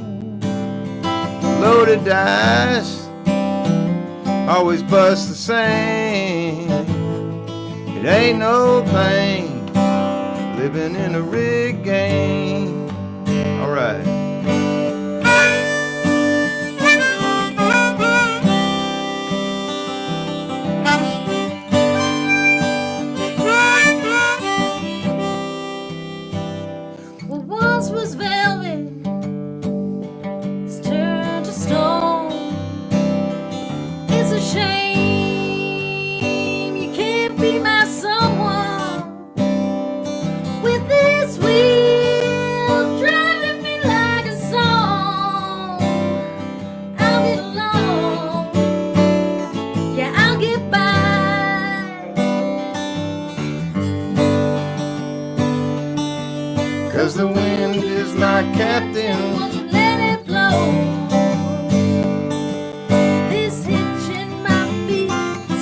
Loaded dice always bust the same. It ain't no thing living in a rigged game. All right. What once was velvet has turned to stone. It's a shame you can't be my someone. With this wheel driving me like a song, I'll get along, yeah, I'll get by. 'Cause the wind is my captain, won't you let it blow? This hitch in my feet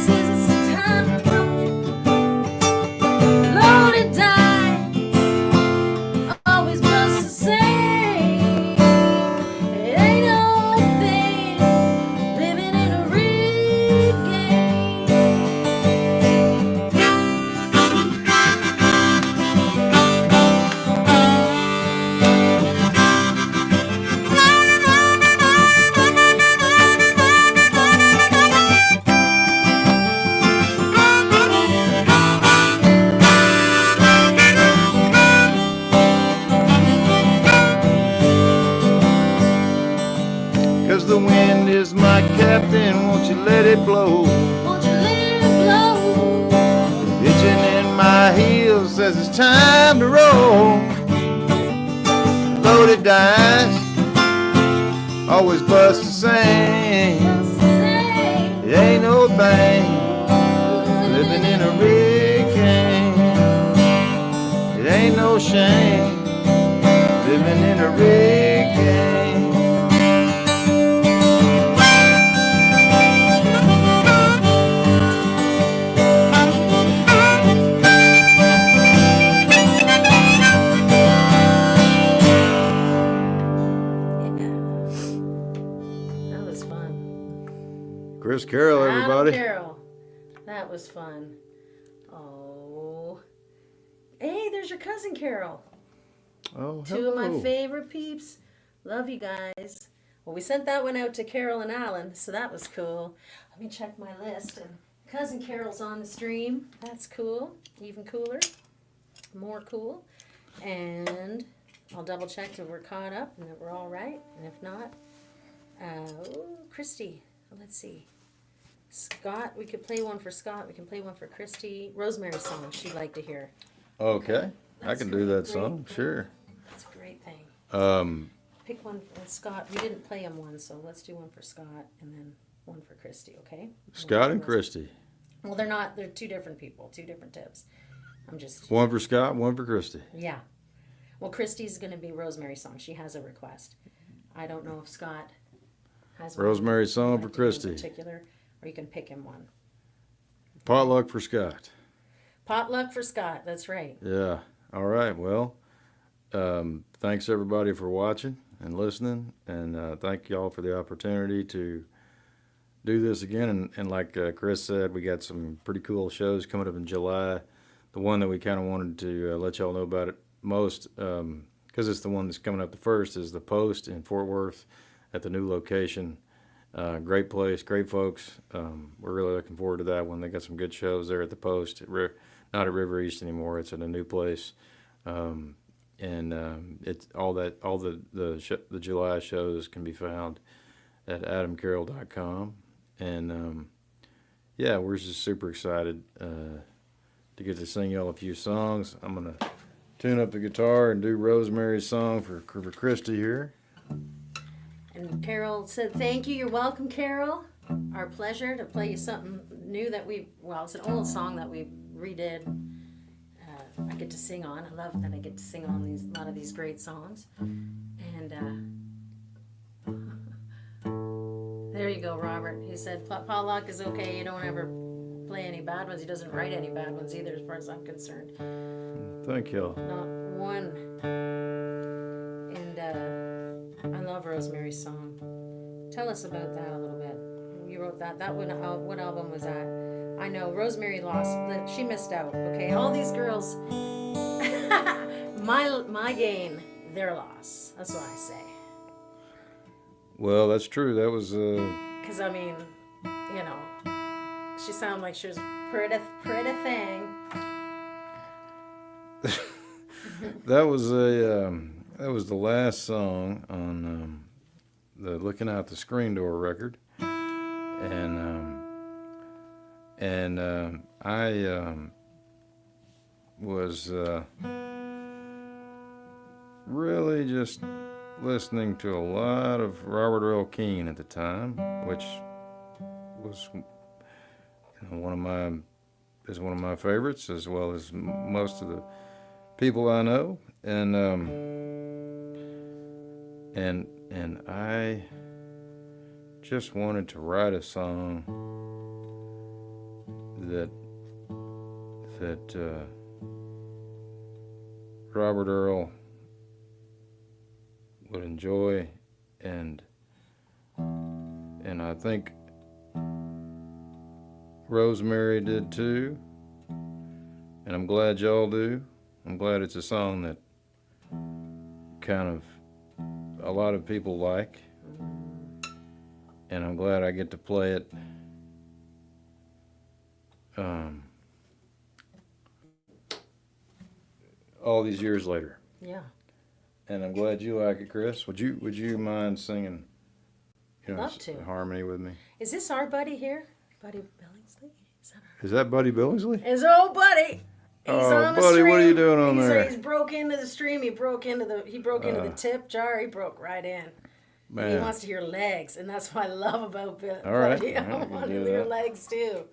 says it's time to roll. Loaded die always bust the same. It ain't no thing living in a rigged the wind is my captain, won't you let it blow? Won't you let it blow? Itching in my heels says it's time to roll. Loaded dice always bust the same. It ain't no thing living in a rigged game. It ain't no shame living in a rigged game. That was fun. Chris Carroll, everybody. Adam Carroll. That was fun. Oh. Hey, there's your cousin Carol. Oh, Two of my hello. favorite peeps. Love you guys. Well, we sent that one out to Carol and Alan, so that was cool. Let me check my list. And cousin Carol's on the stream. That's cool. Even cooler. More cool. And I'll double check that we're caught up and that we're all right. And if not, Christy. Let's see. Scott, we could play one for Scott. We can play one for Christy. Rosemary's song she'd like to hear. Okay, I That's can do that great. song, sure. That's a great thing. Um, Pick one for Scott. We didn't play him one, so let's do one for Scott and then one for Christy, okay? Scott and Christy. Well, they're not. They're two different people, two different tips. I'm just, One for Scott, one for Christy. yeah. Well, Christy's going to be Rosemary's song. She has a request. I don't know if Scott has one Rosemary's he'd song like for to do Christy. in particular, or you can pick him one. Potluck for Scott. Potluck for Scott. That's right. Yeah. All right. Well, thanks everybody for watching and listening, and thank y'all for the opportunity to do this again. And like Chris said, we got some pretty cool shows coming up in July. The one that we kind of wanted to let y'all know about it most, because it's the one that's coming up the first, is the Post in Fort Worth at the new location. Great place, great folks. We're really looking forward to that one. They got some good shows there at the Post. Not at River East anymore. It's in a new place. It's all the July shows can be found at adamcarroll.com. And yeah, we're just super excited to get to sing y'all a few songs. I'm gonna tune up the guitar and do Rosemary's song for Christy here. And Carol said, thank you. You're welcome, Carol. Our pleasure to play you something new that it's an old song that we redid. I get to sing on. I love that I get to sing on a lot of these great songs. And there you go, Robert. He said, Paul Locke is okay. You don't ever play any bad ones. He doesn't write any bad ones either, as far as I'm concerned. Thank you. Not one. And I love Rosemary's song. Tell us about that a little bit. You wrote that. That one. What album was that? I know Rosemary lost. She missed out. Okay, all these girls. my gain, their loss. That's what I say. Well, that's true. That was. Because I mean, you know, she sounded like she was pretty thing. That was the last song on the Looking Out the Screen Door record, and I was really just listening to a lot of Robert Earl Keen at the time, which was one of my favorites, as well as most of the people I know, and I just wanted to write a song that Robert Earl would enjoy, and I think Rosemary did too, and I'm glad y'all do. I'm glad it's a song that kind of a lot of people like, and I'm glad I get to play it all these years later. Yeah. And I'm glad you like it, Chris. Would you mind singing, Love to. harmony with me? Is this our buddy here? Buddy Billingsley? Is that Buddy Billingsley? His old buddy. He's on the Buddy, stream. what are you doing on there? He's broke into the stream. He broke into the tip jar. He broke right in. Man. He wants to hear legs, and that's what I love about Bill. All right. Buddy. I Yeah, want we to can do hear that. legs too.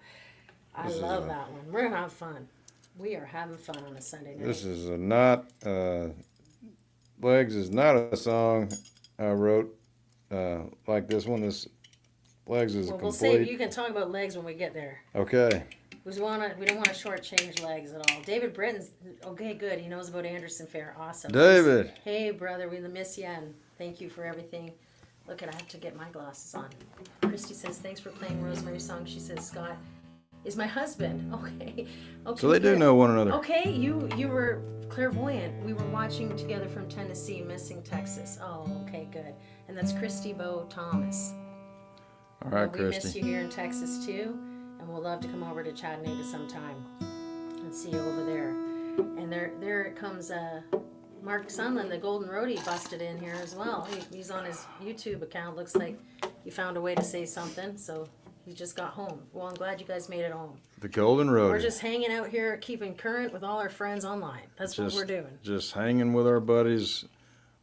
I love that one. We're gonna have fun. We are having fun on a Sunday night. This is not Legs is not a song I wrote like this one. This Legs is Well, a we'll complete. say you can talk about legs when we get there. Okay. We don't want to shortchange legs at all. David Britton's okay. Good. He knows about Anderson Fair. Awesome. David. Hey, brother. We miss you and thank you for everything. Look, I have to get my glasses on. Christy says thanks for playing Rosemary's song. She says Scott is my husband. Okay. Okay. So they do good. know one another. Okay. You were clairvoyant. We were watching together from Tennessee, missing Texas. Oh, okay, good. And that's Christy Bo Thomas. All right, We miss Christy. you here in Texas too, and we'll love to come over to Chattanooga sometime and see you over there. And there comes Mark Sunland, the Golden Roadie, busted in here as well. He's on his YouTube account. Looks like he found a way to say something, so he just got home. Well, I'm glad you guys made it home. The Golden Road. We're just hanging out here, keeping current with all our friends online. That's what we're doing. Just hanging with our buddies.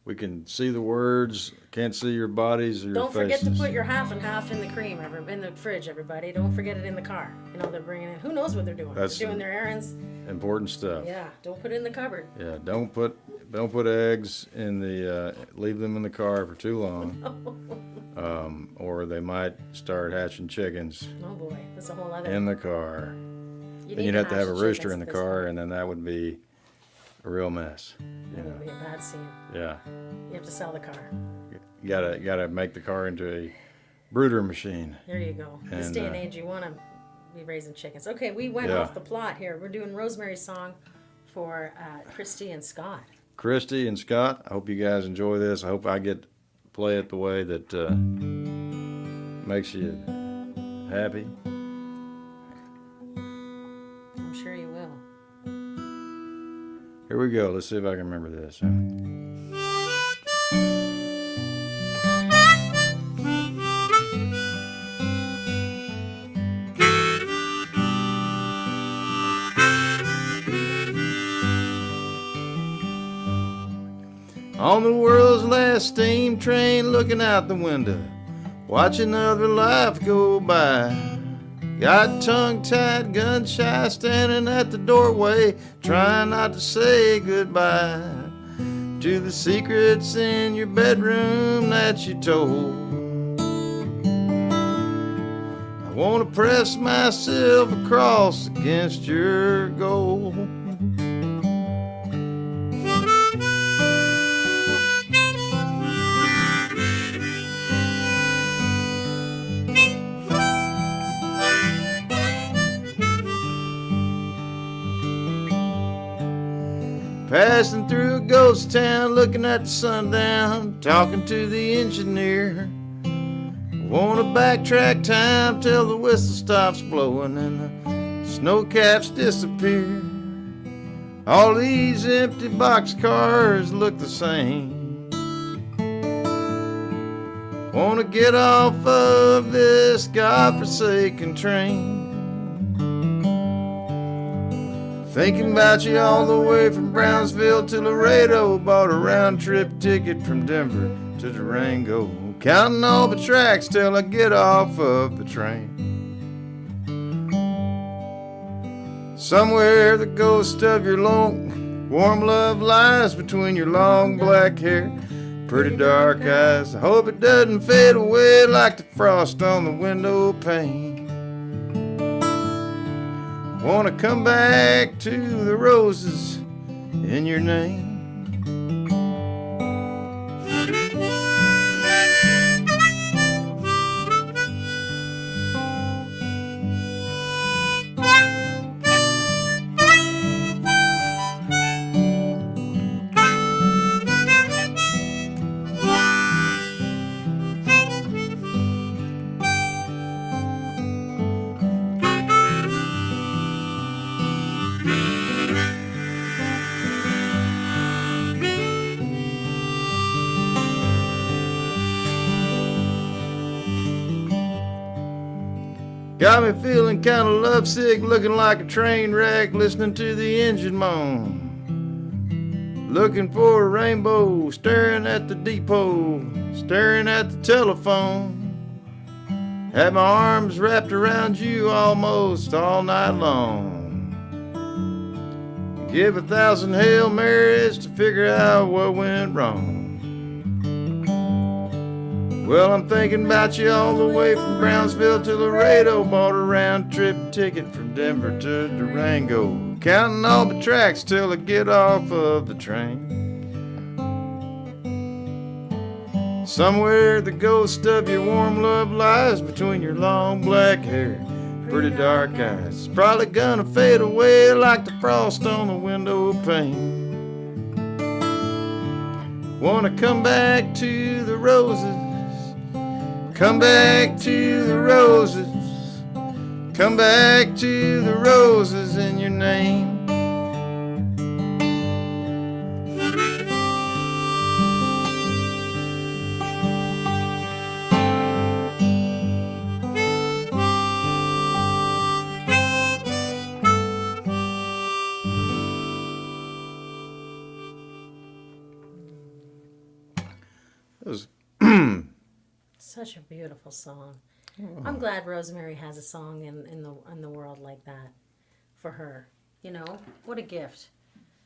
We can see the words, can't see your bodies or your Don't faces. forget to put your half and half in the cream, in the fridge, everybody. Don't forget it in the car. They're bringing it. Who knows what they're doing? That's they're doing their errands. Important stuff. Yeah, don't put it in the cupboard. Yeah, don't put eggs in the leave them in the car for too long, or they might start hatching chickens Oh boy, that's a whole other. in the car. You Then you'd have to have a hatch rooster chickens in the at this car, point. and then that would be a real mess. That would be a bad scene. Yeah, You have to sell the car. you gotta make the car into brooder machine. There you go. This And, day and age, you want to be raising chickens. Okay, we went Yeah. off the plot here. We're doing Rosemary's Song for Christy and Scott. Christy and Scott, I hope you guys enjoy this. I hope I get to play it the way that makes you happy. I'm sure you will. Here we go. Let's see if I can remember this. On the world's last steam train, looking out the window, watching other life go by. Got tongue-tied, gun-shy, standing at the doorway, trying not to say goodbye to the secrets in your bedroom that you told. I want to press myself across against your goal. Passing through a ghost town, looking at the sundown, talking to the engineer. Wanna backtrack time till the whistle stops blowing and the snow caps disappear. All these empty boxcars look the same. Wanna get off of this godforsaken train. Thinking about you all the way from Brownsville to Laredo. Bought a round trip ticket from Denver to Durango. Counting all the tracks till I get off of the train. Somewhere the ghost of your long, warm love lies between your long black hair, pretty dark eyes. I hope it doesn't fade away like the frost on the window pane. Wanna come back to the roses in your name. Got me feeling kind of lovesick, looking like a train wreck, listening to the engine moan. Looking for a rainbow, staring at the depot, staring at the telephone. Had my arms wrapped around you almost all night long. Give 1,000 Hail Marys to figure out what went wrong. Well, I'm thinking about you all the way from Brownsville to Laredo. Bought a round trip ticket from Denver to Durango. Counting all the tracks till I get off of the train. Somewhere the ghost of your warm love lies between your long black hair, pretty dark eyes. It's probably gonna fade away like the frost on the window pane. Wanna come back to the roses. Come back to the roses. Come back to the roses in your name. It was Such a beautiful song. I'm glad Rosemary has a song in the world like that for her. You know, what a gift.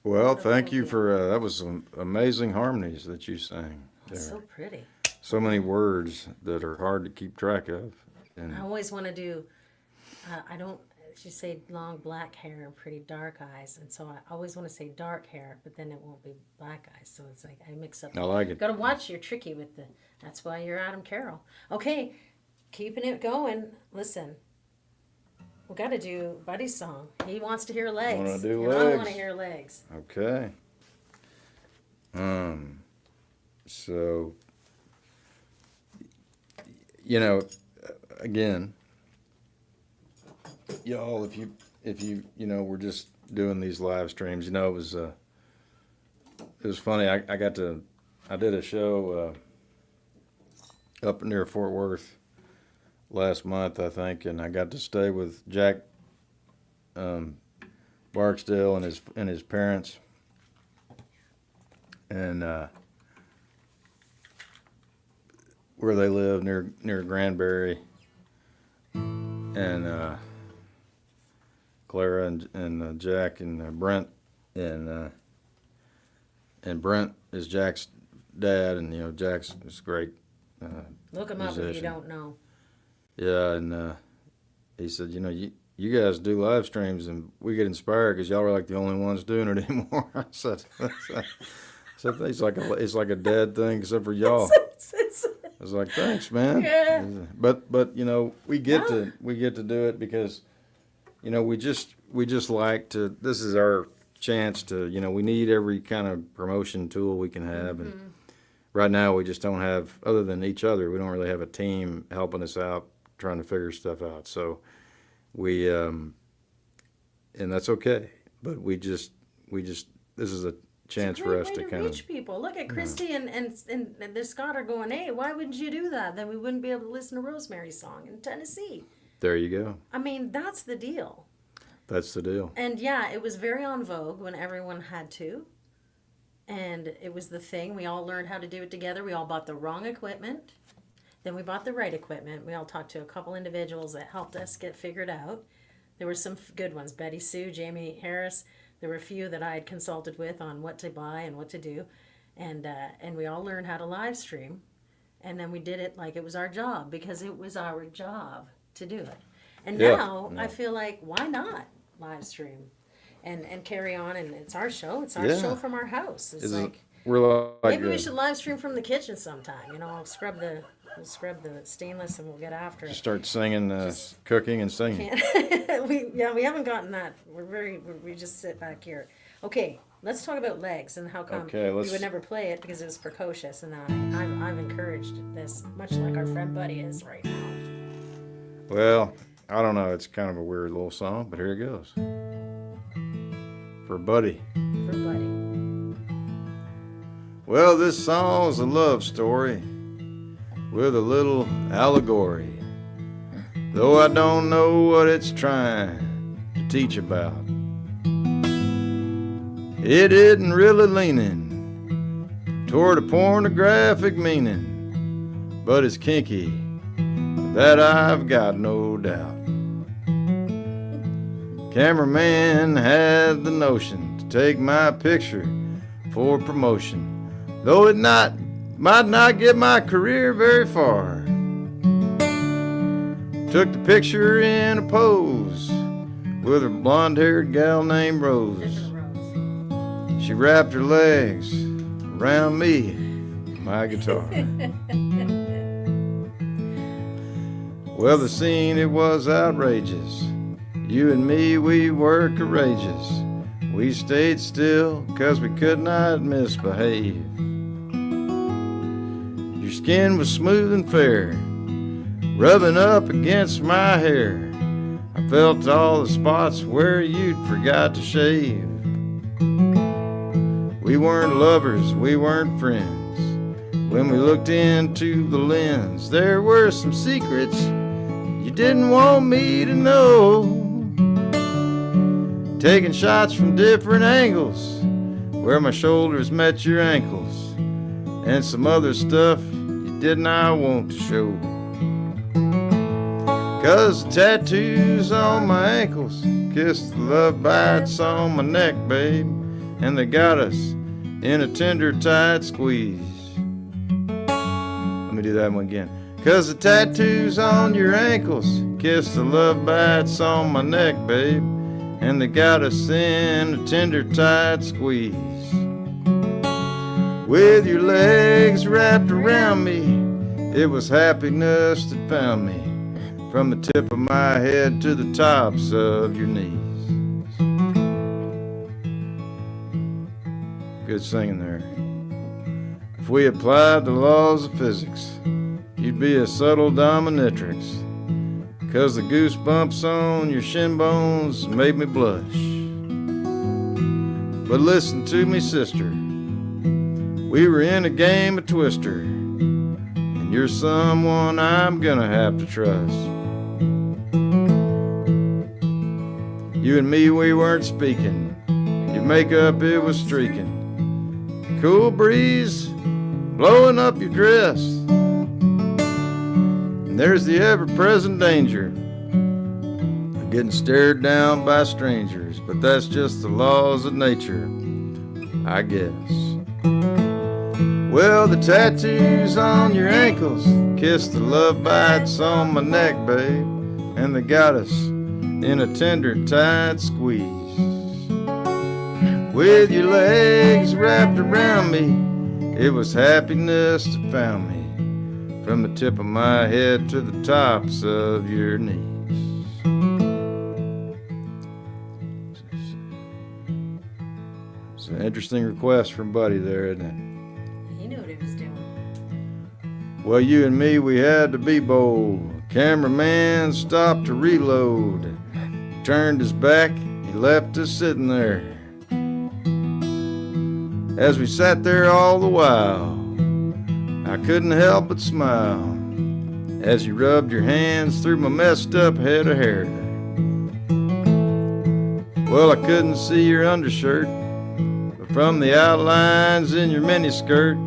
well. Thank you for that. Was some amazing harmonies that you sang there. So pretty. So many words that are hard to keep track of. And I always want to do, I don't, she say long black hair and pretty dark eyes. And so I always want to say dark hair, but then it won't be black eyes. So it's like I mix up. I like it. Got to watch, you're tricky with the, that's why you're Adam Carroll. Okay, keeping it going. Listen, we got to do Buddy's song. He wants to hear legs. Wanna do and I legs? want to hear legs. Okay. So, you know, again, y'all, if you we're just doing these live streams, it was funny. I did a show up near Fort Worth last month, I think, and I got to stay with Jack Barksdale and his parents, and where they live near Granbury, and Clara and Jack and Brent and Brent is Jack's dad, and Jack's is great. Look him up if you musician. don't know. Yeah, and he said, you guys do live streams, and we get inspired because y'all are like the only ones doing it anymore. I said, it's like a dead thing except for y'all. I was like, thanks, man. Yeah. But we get to do it because we just like to. This is our chance to. We need every kind of promotion tool we can have, and right now we just don't have, other than each other, we don't really have a team helping us out trying to figure stuff out. So we and that's okay. But we just this is a chance for us to kind of reach people. Look at Christy and Scott are going, hey, why wouldn't you do that? Then we wouldn't be able to listen to Rosemary's song in Tennessee. There you go. I mean, that's the deal. That's the deal. And yeah, it was very on vogue when everyone had to. And it was the thing. We all learned how to do it together. We all bought the wrong equipment. Then we bought the right equipment. We all talked to a couple individuals that helped us get figured out. There were some good ones. Betty Sue, Jamie Harris. There were a few that I had consulted with on what to buy and what to do. And we all learned how to live stream. And then we did it like it was our job, because it was our job to do it. And now I feel like, why not live stream and carry on? And it's our show. It's our show from our house. It's we're like maybe we should live stream from the kitchen sometime. I'll scrub the stainless and we'll get after it. Start singing, cooking and singing. We haven't gotten that. We just sit back here. Okay, let's talk about legs and how come we would never play it, because it was precocious, and I've encouraged this, much like our friend Buddy is right now. Well, I don't know. It's kind of a weird little song, but here it goes. For Buddy. For Buddy. Well, this song's a love story with a little allegory, though I don't know what it's trying to teach about. It isn't really leaning toward a pornographic meaning, but it's kinky, that I've got no doubt. Cameraman had the notion to take my picture for promotion, though it might not get my career very far. Took the picture in a pose with a blonde-haired gal named Rose. She wrapped her legs around me, my guitar. Well, the scene, it was outrageous. You and me, we were courageous. We stayed still 'cause we could not misbehave. Your skin was smooth and fair, rubbing up against my hair. I felt all the spots where you'd forgot to shave. We weren't lovers, we weren't friends. When we looked into the lens, there were some secrets you didn't want me to know. Taking shots from different angles, where my shoulders met your ankles, and some other stuff you did not want to show. 'Cause the tattoos on my ankles kissed the love bites on my neck, babe, and they got us in a tender, tight squeeze. Let me do that one again. 'Cause the tattoos on your ankles kissed the love bites on my neck, babe, and they got us in a tender, tight squeeze. With your legs wrapped around me, it was happiness that found me. from the tip of my head to the tops of your knees. Good singing there. If we applied the laws of physics, you'd be a subtle dominatrix, 'cause the goosebumps on your shin bones made me blush. But listen to me, sister, we were in a game of Twister, and you're someone I'm gonna have to trust. You and me, we weren't speaking, your makeup, it was streaking. Cool breeze blowing up your dress, and there's the ever-present danger of getting stared down by strangers, but that's just the laws of nature, I guess. Well, the tattoos on your ankles kiss the love bites on my neck, babe, and they got us in a tender, tight squeeze. With your legs wrapped around me, it was happiness that found me, from the tip of my head to the tops of your knees. It's an interesting request from Buddy there, isn't it? He knew what he was doing. Well, you and me, we had to be bold. Cameraman stopped to reload. Turned his back, he left us sitting there. As we sat there all the while, I couldn't help but smile as you rubbed your hands through my messed up head of hair. Well, I couldn't see your undershirt, but from the outlines in your miniskirt,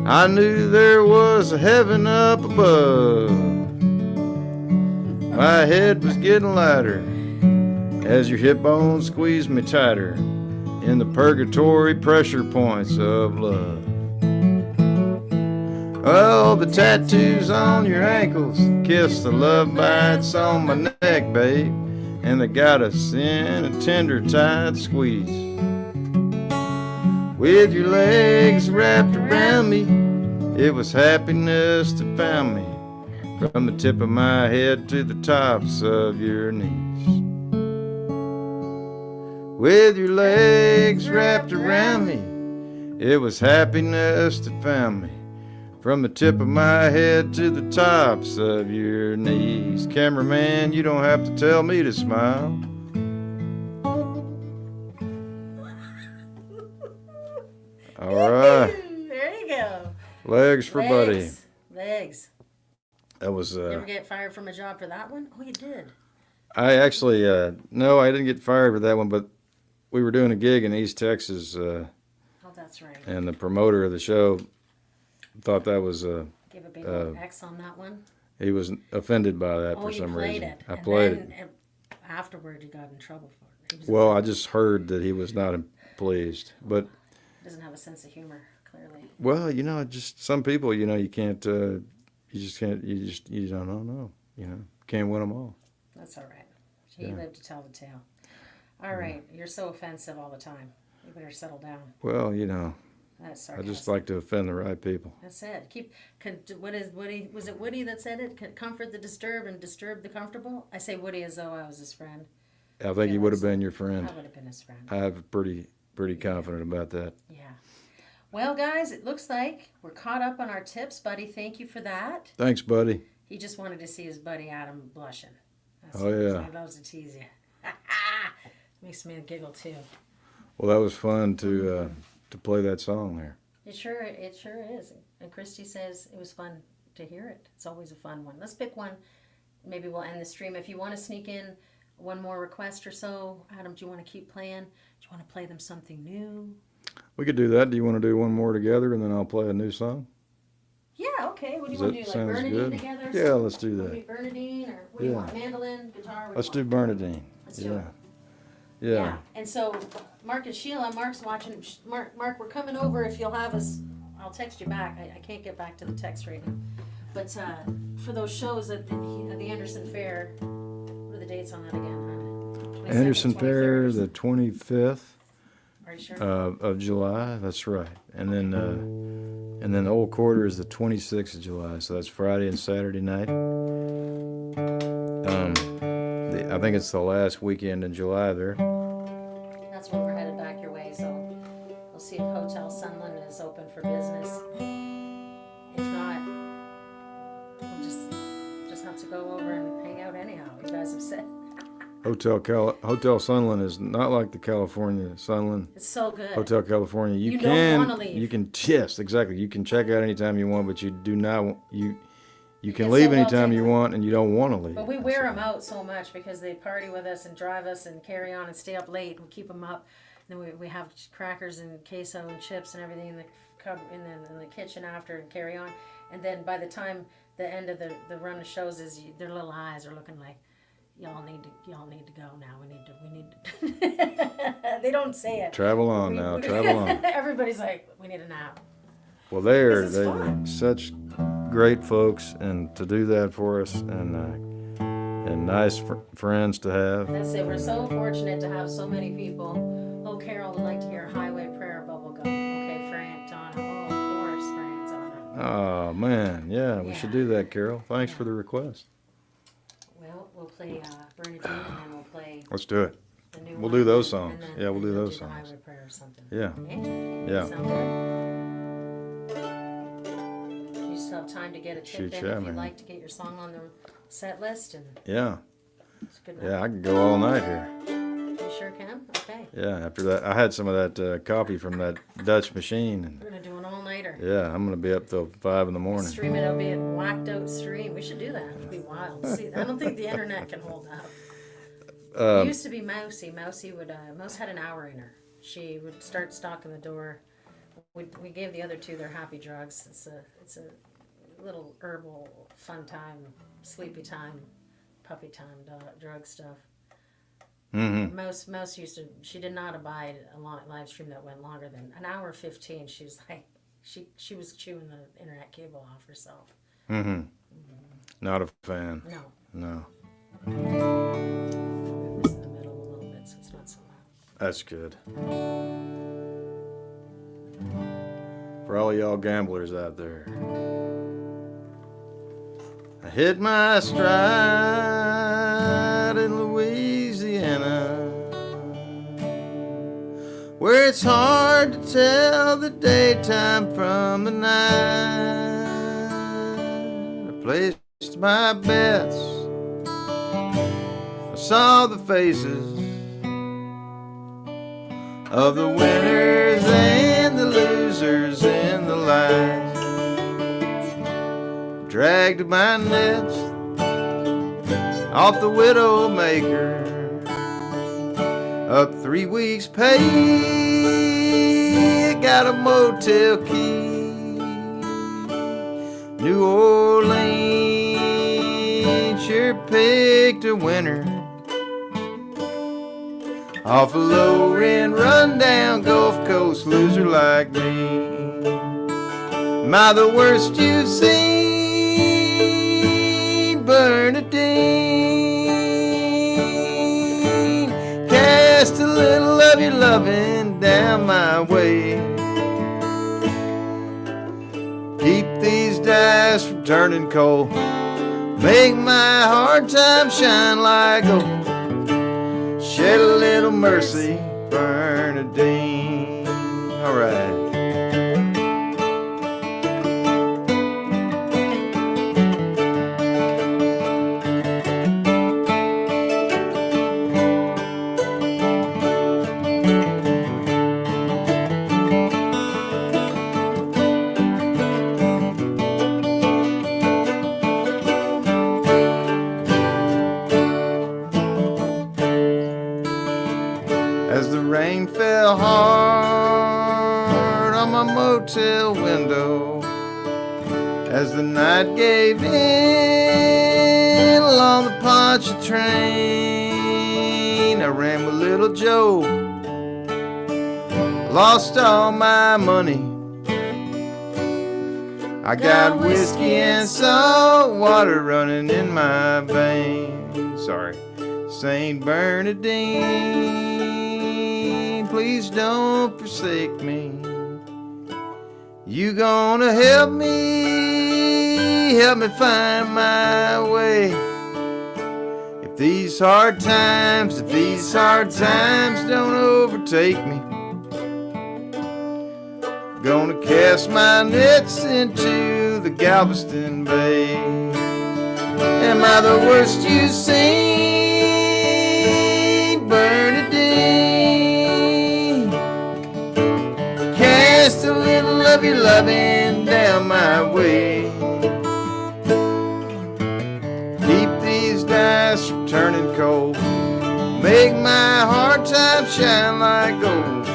I knew there was a heaven up above. My head was getting lighter as your hip bones squeezed me tighter in the purgatory pressure points of love. Oh, the tattoos on your ankles kiss the love bites on my neck, babe, and they got us in a tender, tight squeeze. With your legs wrapped around me, it was happiness that found me, from the tip of my head to the tops of your knees. With your legs wrapped around me, it was happiness that found me, from the tip of my head to the tops of your knees. Cameraman, you don't have to tell me to smile. All right. There you go. Legs for Buddy. Legs. That was You ever get fired from a job for that one? Oh, you did. I actually no, I didn't get fired for that one, but we were doing a gig in East Texas, Oh, that's right. and the promoter of the show thought that was Give a big old X on that one. he was offended by that Oh, for you some played reason. it. I And played then, it. Afterward, you got in trouble for it. He was Well, I offended. just heard that he was not pleased, but Doesn't have a sense of humor, clearly. well, just some people, you can't, you just can't, you don't know, can't win them all. That's all right. He Yeah. lived to tell the tale. All right. You're so offensive all the time. You better settle down. Well, That's I sarcastic. just like to offend the right people. That's it. Woody? Was it Woody that said it? Comfort the disturbed and disturb the comfortable. I say Woody as though I was his friend. I think he would have been your friend. I would have been his friend. I'm pretty confident about that. Yeah. Well, guys, it looks like we're caught up on our tips, buddy. Thank you for that. Thanks, buddy. He just wanted to see his buddy Adam blushing. Oh, yeah. He loves to tease you. Makes me giggle too. Well, that was fun to play that song there. It sure is. And Christy says it was fun to hear it. It's always a fun one. Let's pick one. Maybe we'll end the stream. If you want to sneak in one more request or so, Adam, do you want to keep playing? Do you want to play them something new? We could do that. Do you want to do one more together, and then I'll play a new song? Yeah, okay. What do you Does want that to do? Like sounds Bernadine good? together? Yeah, let's do Want to that. do Bernadine, or what do you Yeah. want? Mandolin, guitar? Let's do Bernadine. Let's do Yeah. it. Yeah. And so, Mark and Sheila, Mark's watching. Mark, we're coming over. If you'll have us, I'll text you back. I can't get back to the text right now. But for those shows at the Anderson Fair, what are the dates on that again, hon? 22nd, Anderson Fair, 23rd? the 25th Are you sure? of July. That's right. And then the Old Quarter is the 26th of July. So that's Friday and Saturday night. I think it's the last weekend in July there. That's when we're headed back your way, so we'll see if Hotel Sunland is open for business. If not, we'll just have to go over and hang out anyhow. You guys have said. Hotel Sunland is not like the California Sunland. It's so good. Hotel California. You don't wanna leave. You can, yes, exactly. You can check out anytime you want, but you do not. You can It's leave so well anytime you taken. want, and you don't want to leave. But we wear them out so much because they party with us and drive us and carry on and stay up late. We keep them up. And then we have crackers and queso and chips and everything in the in the kitchen after and carry on. And then by the time the end of the run of shows is, their little eyes are looking like, y'all need to go now. We need to. They don't say it. Travel on now. Travel on. Everybody's like, we need a nap. Well, This is they're fun. such great folks, and to do that for us, and nice friends to have. That's it. We're so fortunate to have so many people. Oh, Carol would like to hear Highway Prayer Bubblegum. Okay, Fran, Donna. Oh, of course, Fran, Donna. Oh man, yeah, we Yeah. should do that, Carol. Thanks for the request. Well, we'll play Bernadine, and then we'll play Let's do it. the new We'll one, do those and songs. then- Yeah, we'll and do you'll those the songs. Highway Prayer or something. Yeah, Okay? yeah. Sound good? You still have time to get a tip Shoot, in yeah, if you'd man. like to get your song on the set list, and Yeah, it's good. yeah. I can go all night here. You sure can? Okay. Yeah, after that, I had some of that coffee from that Dutch machine, and We're gonna do an all-nighter. yeah, I'm gonna be up till 5 in the morning. Stream it. It'll be a whacked out stream. We should do that. It'd be wild. See, I don't think the internet can hold up. It used to be Mousy. Mousy would Mouse had an hour in her. She would start stalking the door. We gave the other two their happy drugs. It's a little herbal fun time, sleepy time, puppy time, drug stuff. Mm-hmm. Mouse used to. She did not abide a live stream that went longer than an hour 15. She was like, she was chewing the internet cable off herself. Mm-hmm. Not a fan. No. No, Move this in the middle a little bit so it's not so loud. that's good. For all of y'all gamblers out there, I hit my stride in Louisiana, where it's hard to tell the daytime from the night. I placed my bets, I saw the faces of the winners and the losers in the lines. Dragged my nets off the Widowmaker, up 3 weeks' pay. Got a motel key. New Orleans sure picked a winner off a low-rent, run-down Gulf Coast loser like me. Am I the worst you've seen, Bernadine? Cast a little of your loving down my way. Keep these dice from turning cold. Make my hard time shine like gold. Shed a little mercy, Bernadine. All right. As the rain fell hard on my motel window, as the night gave in along the Pontchartrain, I ran with little Joe, lost all my money. I got whiskey and salt water running in my veins. Sorry. Saint Bernadine, please don't forsake me. You gonna help me find my way. These hard times, if these hard times don't overtake me, gonna cast my nets into the Galveston Bay. Am I the worst you've seen, Bernadine? Cast a little of your loving down my way. Keep these dice from turning cold. Make my hard times shine like gold.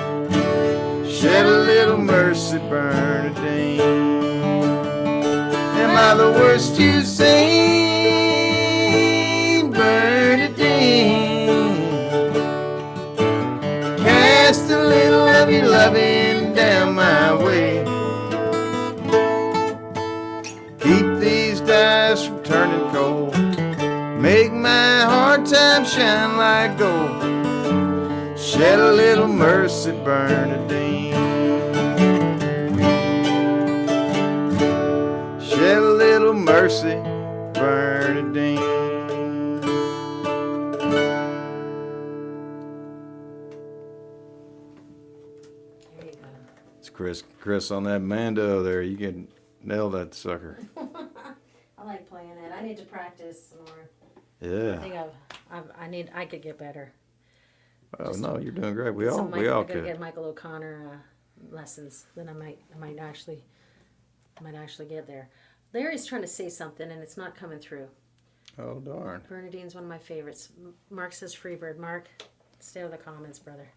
Shed a little mercy, Bernadine. Am I the worst you've seen, Bernadine? Cast a little of your loving down my way. Keep these dice from turning cold. Make my hard times shine like gold. Shed a little mercy, Bernadine. Shed a little mercy, Bernadine. There you go. It's Chris on that Mando there. You can nail that sucker. I like playing it. I need to practice some more. I Yeah. think I could get better. Oh no, you're doing great. We all I gotta could. get Michael O'Connor lessons. Then I might actually get there. Larry's trying to say something and it's not coming through. Oh darn. Bernadine's one of my favorites. Mark says Freebird. Mark, stay out of the comments, brother.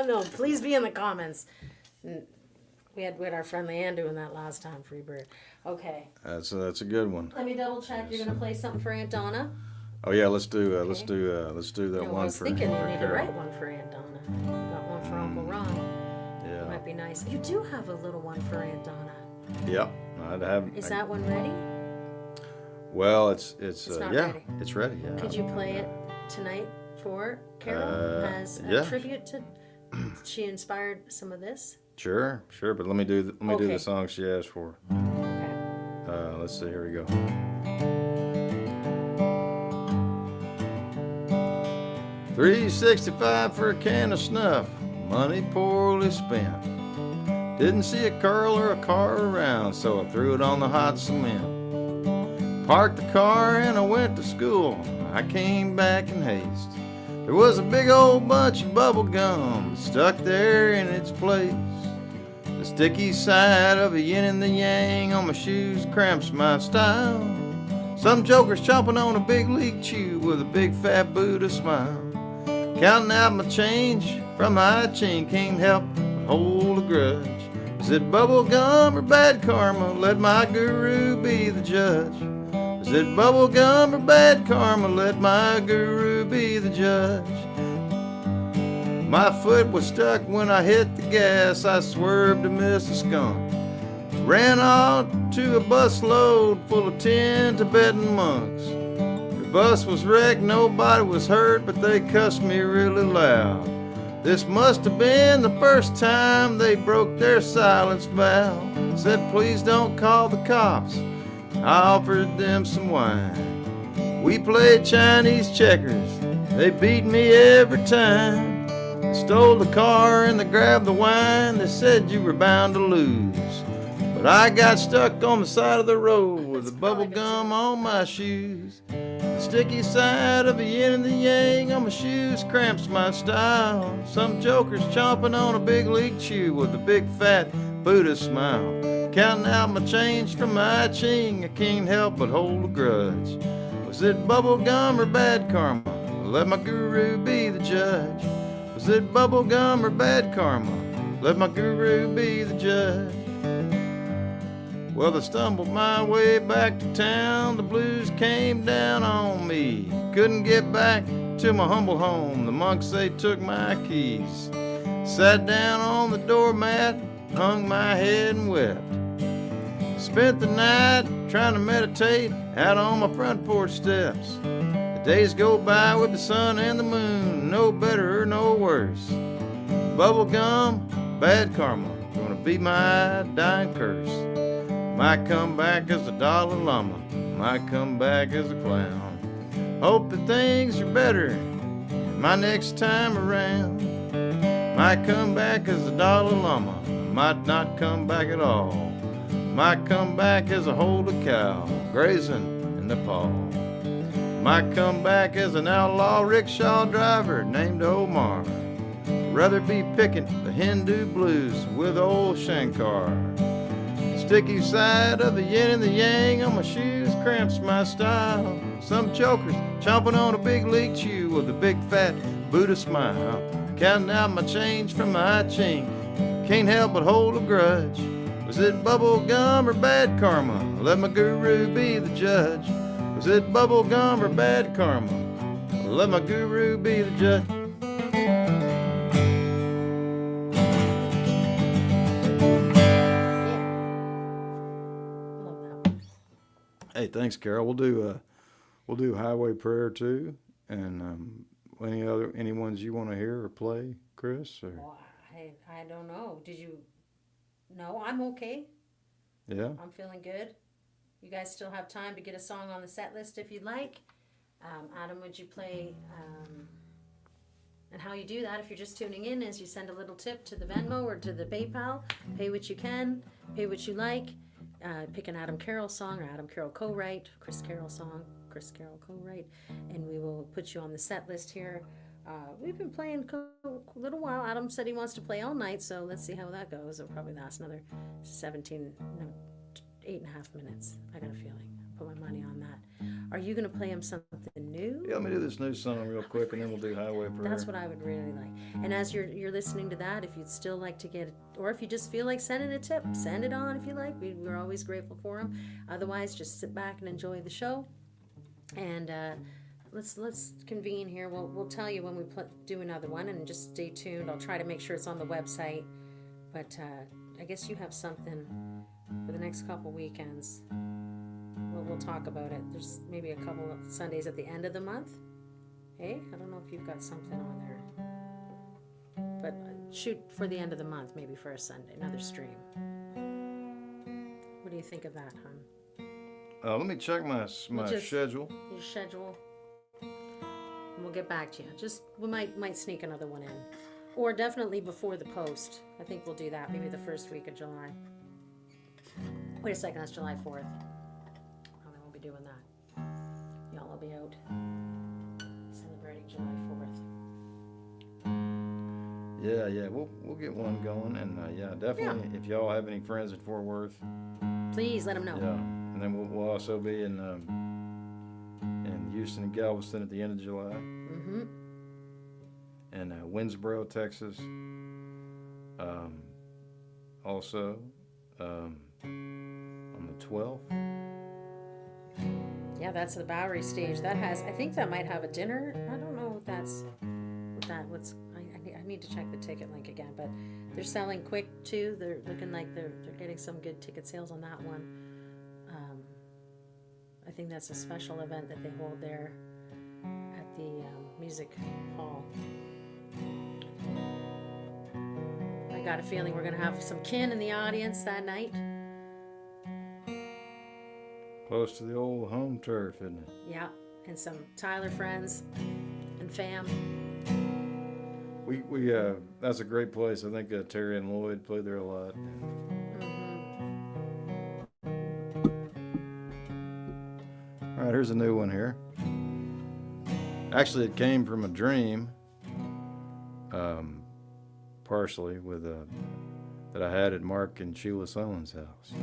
No, please be in the comments. We had our friend Leanne doing that last time, Freebird. Okay. That's a good one. Let me double check. You're gonna play something for Aunt Donna? Oh yeah, let's do that No, I one was for thinking you need to Carol. write one for Aunt Donna. Got one for Uncle Ron. Yeah. Might be nice. You do have a little one for Aunt Donna. Yep. I'd have. Is that one ready? Well, it's not yeah, ready. it's ready. Yeah. Could you play it tonight for Carol as a yeah. tribute to? She inspired some of this. Sure. But let me do the Okay. song she asked for. Okay. Let's see. Here we go. 365 for a can of snuff. Money poorly spent. Didn't see a girl or a car around, so I threw it on the hot cement. Parked the car and I went to school. I came back in haste. There was a big old bunch of bubble gum stuck there in its place. The sticky side of a yin and the yang on my shoes cramps my style. Some joker's chomping on a big league chew with a big fat Buddha smile. Counting out my change from my chain, can't help but hold a grudge. Is it bubble gum or bad karma? Let my guru be the judge. Is it bubble gum or bad karma? Let my guru be the judge. My foot was stuck when I hit the gas. I swerved to miss a skunk. Ran out to a bus load full of 10 Tibetan monks. The bus was wrecked, nobody was hurt, but they cussed me really loud. This must have been the first time they broke their silence vow. Said, please don't call the cops. I offered them some wine. We played Chinese checkers. They beat me every time. Stole the car and they grabbed the wine. They said you were bound to lose. But I got stuck on the side of the road with the bubble gum on my shoes. The sticky side of the yin and the yang on my shoes cramps my style. Some joker's chomping on a big league chew with a big fat Buddha smile. Counting out my change from my ching, I can't help but hold a grudge. Was it bubble gum or bad karma? Let my guru be the judge. Was it bubble gum or bad karma? Let my guru be the judge. Well, I stumbled my way back to town. The blues came down on me. Couldn't get back to my humble home. The monks, they took my keys. Sat down on the doormat, hung my head and wept. Spent the night trying to meditate out on my front porch steps. The days go by with the sun and the moon, no better or no worse. Bubble gum, bad karma, gonna be my dying curse. Might come back as a Dalai Lama, might come back as a clown. Hope that things are better my next time around. Might come back as a Dalai Lama, might not come back at all. Might come back as a holder cow grazing in Nepal. Might come back as an outlaw rickshaw driver named Omar. Rather be picking the Hindu blues with old Shankar. Sticky side of the yin and the yang on my shoes cramps my style. Some chokers chomping on a big league chew with a big fat Buddha smile. Counting out my change from my ching, can't help but hold a grudge. Was it bubble gum or bad karma? Let my guru be the judge. Was it bubble gum or bad karma? Let my guru be the judge. Love that one. Hey, thanks, Carol. We'll do Highway Prayer too, and any ones you want to hear or play, Chris? Or Well, I don't know. Did you? No, I'm okay. yeah, I'm feeling good. You guys still have time to get a song on the set list if you'd like. Adam, would you play? And how you do that, if you're just tuning in, is you send a little tip to the Venmo or to the PayPal. Pay what you can, pay what you like. Pick an Adam Carroll song or Adam Carroll co-write, Chris Carroll song, Chris Carroll co-write, and we will put you on the set list here. We've been playing a little while. Adam said he wants to play all night, so let's see how that goes. It'll probably last another 8.5 minutes. I got a feeling. Put my money on that. Are you going to play him something new? yeah. Let me do this new song real quick, and then we'll do Highway Prayer. That's what I would really like. And as you're listening to that, if you'd still like to get, or if you just feel like sending a tip, send it on if you like. We're always grateful for them. Otherwise, just sit back and enjoy the show. And let's convene here. We'll tell you when we do another one, and just stay tuned. I'll try to make sure it's on the website. But I guess you have something for the next couple weekends. We'll talk about it. There's maybe a couple of Sundays at the end of the month. Hey, I don't know if you've got something on there. But shoot for the end of the month, maybe for a Sunday, another stream. What do you think of that, hon? Let me check my schedule. Your schedule. And we'll get back to you. We might sneak another one in. Or definitely before the post. I think we'll do that, maybe the first week of July. Wait a second, that's July 4th. Probably won't be doing that. Y'all will be out celebrating July 4th. Yeah, we'll get one going, and yeah, definitely. If y'all have any friends in Fort Worth, Please let them know. yeah, and then we'll also be in Houston and Galveston at the end of July, Mm-hmm. and Winnsboro, Texas. Also, on the 12th. Yeah, that's the Bowery stage. I think that might have a dinner. I don't know if that's I need to check the ticket link again, but they're selling quick too. They're looking like they're getting some good ticket sales on that one. I think that's a special event that they hold there at the music hall. I got a feeling we're gonna have some kin in the audience that night. Close to the old home turf, isn't it? Yeah, and some Tyler friends and fam. We that's a great place. I think Terry and Lloyd play there a lot. All right, here's a new one here. Actually, it came from a dream, partially with that I had at Mark and Sheila Sullen's house.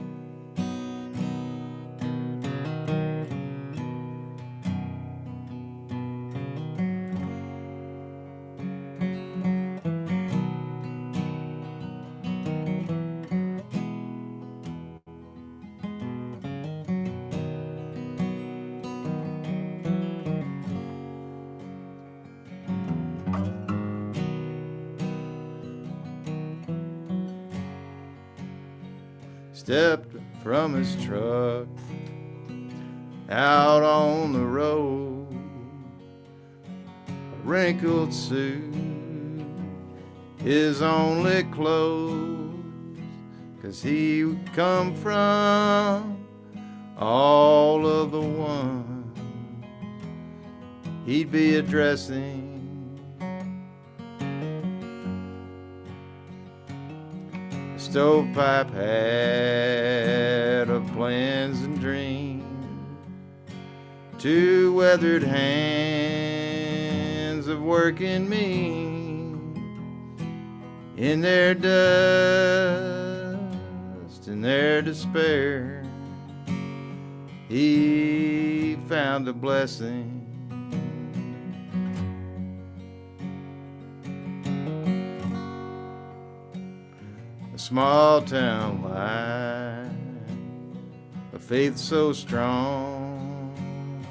Stepped from his truck out on the road, a wrinkled suit, his only clothes, 'cause he would come from all of the ones he'd be addressing. The stovepipe hat of plans and dreams, two weathered hands of working me. In their dust, in their despair, he found a blessing. A small town life, a faith so strong,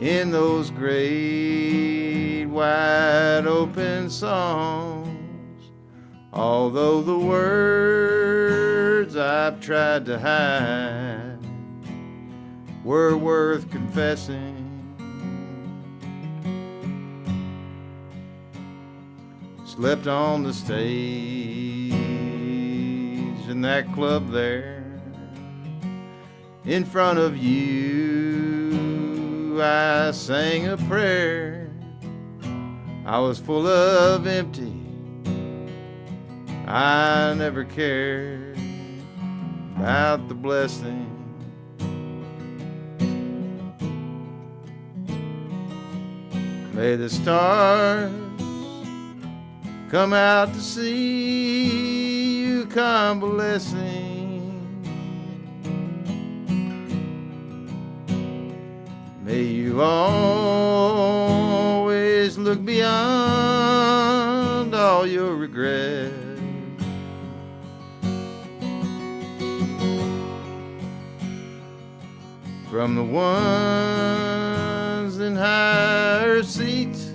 in those great wide open songs. Although the words I've tried to hide were worth confessing, slept on the stage in that club there, in front of you I sang a prayer. I was full of empty, I never cared about the blessing. May the stars come out to see you convalescing. May you always look beyond all your regrets. From the ones in higher seats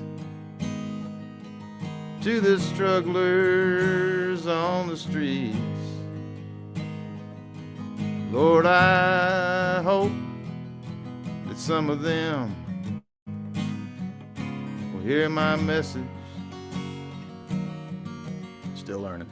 to the strugglers on the streets, Lord, I hope that some of them will hear my message. Still learning.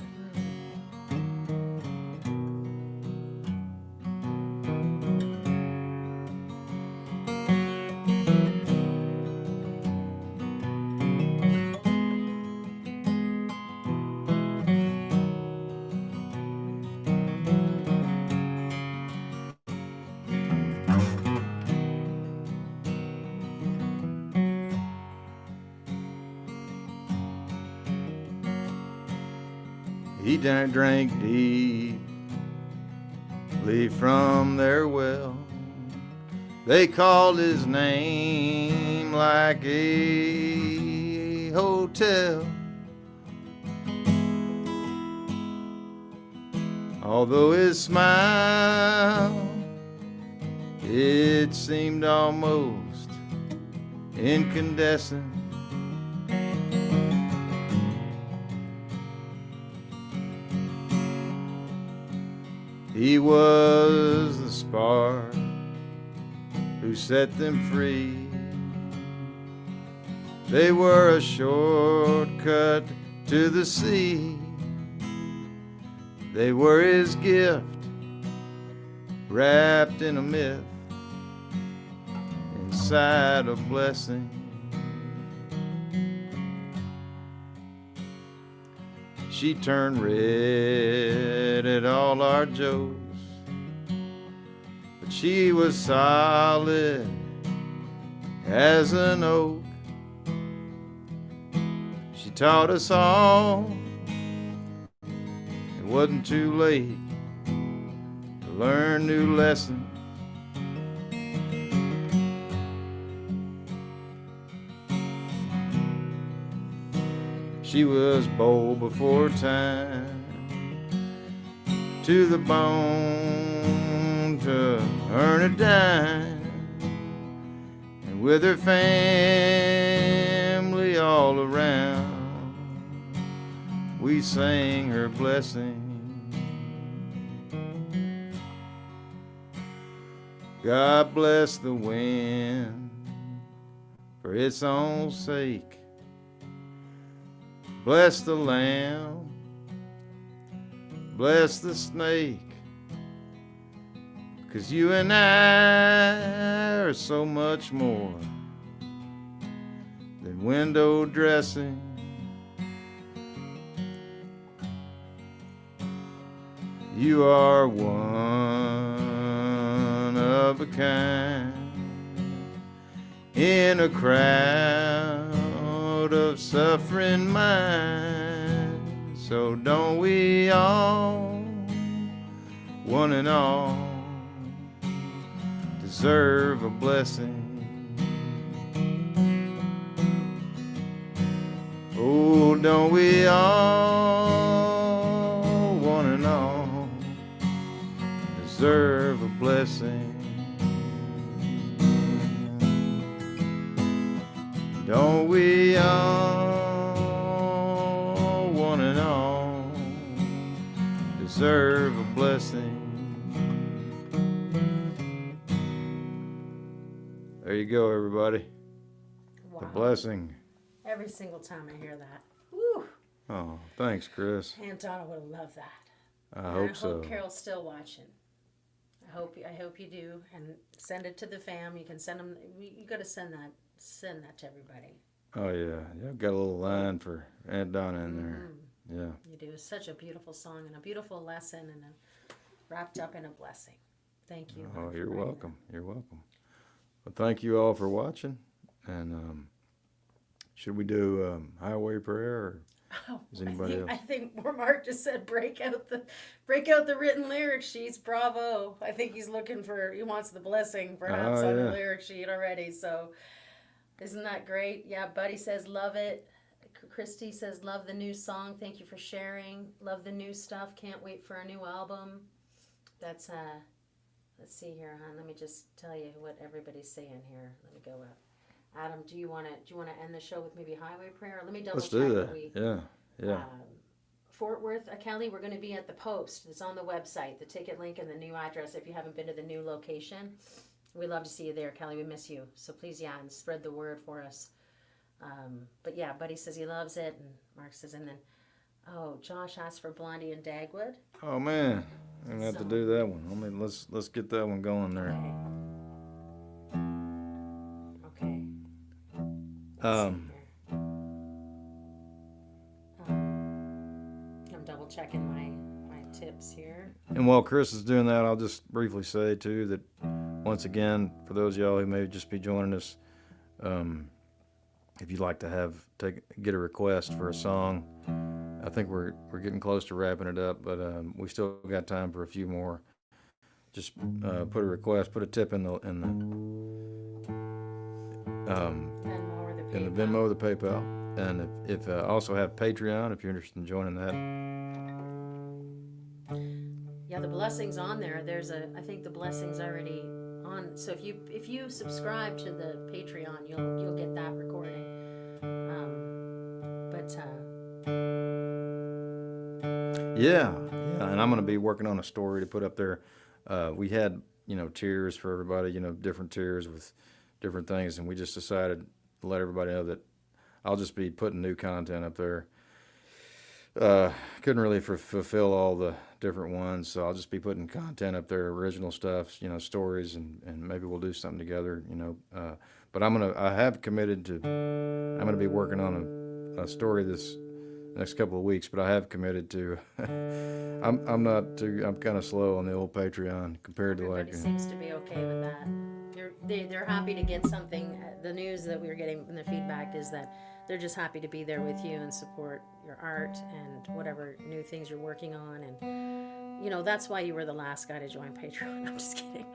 He drank deeply from their well. They called his name like a hotel. Although his smile, it seemed almost incandescent. He was the spark who set them free. They were a shortcut to the sea. They were his gift, wrapped in a myth, inside a blessing. She turned red at all our jokes, but she was solid as an oak. She taught us all it wasn't too late to learn new lessons. She was bold before time, to the bone to earn a dime, and with her family all around, we sang her blessing. God bless the wind for its own sake. Bless the lamb, bless the snake, 'cause you and I are so much more and window dressing. You are one of a kind in a crowd of suffering minds. So don't we all, one and all, deserve a blessing? Oh, don't we all, one and all, deserve a blessing? Don't we all, one and all, deserve a blessing? There you go, everybody. Wow. The blessing. Every single time I hear that. Woo! Oh, thanks, Chris. Aunt Donna would love that. I hope so. I hope Carol's still watching. I hope you do, and send it to the fam. You can send them. You got to send that to everybody. Oh yeah, I've got a little line for Aunt Donna in there. Yeah. You do. It's such a beautiful song and a beautiful lesson, and wrapped up in a blessing. Thank you. Oh, you're welcome. You're welcome. Well, thank you all for watching. And should we do Highway Prayer? Or is anybody else? I think where Mark just said break out the written lyric sheets. Bravo! I think he wants the blessing perhaps on the lyric sheet already. So isn't that great? Yeah, Buddy says love it. Christy says love the new song. Thank you for sharing. Love the new stuff. Can't wait for a new album. That's let's see here, hon. Let me just tell you what everybody's saying here. Let me go up. Adam, do you want to end the show with maybe Highway Prayer? Let me double check. Let's do that. Yeah. Fort Worth, Kelly, we're going to be at the Post. It's on the website, the ticket link and the new address if you haven't been to the new location. We'd love to see you there, Kelly. We miss you. So please, and spread the word for us. But yeah, Buddy says he loves it, and Mark says, and then, Josh asked for Blondie and Dagwood. Oh man, I'm gonna have to do that one. I mean, let's get that one going there. Okay. I'm checking my tips here. And while Chris is doing that, I'll just briefly say too that once again, for those of y'all who may just be joining us, if you'd like to get a request for a song, I think we're getting close to wrapping it up, but we still got time for a few more. Just put a request, put a tip in the Venmo or the PayPal, and if also have Patreon if you're interested in joining that. Yeah, the blessing's on there. I think the blessing's already on. So if you subscribe to the Patreon, you'll get that recording. Yeah, and I'm going to be working on a story to put up there. We had tiers for everybody, different tiers with different things, and we just decided to let everybody know that I'll just be putting new content up there. Couldn't really fulfill all the different ones, so I'll just be putting content up there, original stuff, stories, and maybe we'll do something together, but I have committed to, I'm gonna be working on a story this next couple of weeks, but I have committed to, I'm kind of slow on the old Patreon compared to Everybody seems to be okay with that. They're happy to get something. The news that we're getting from the feedback is that they're just happy to be there with you and support your art and whatever new things you're working on. And, that's why you were the last guy to join Patreon. I'm just kidding.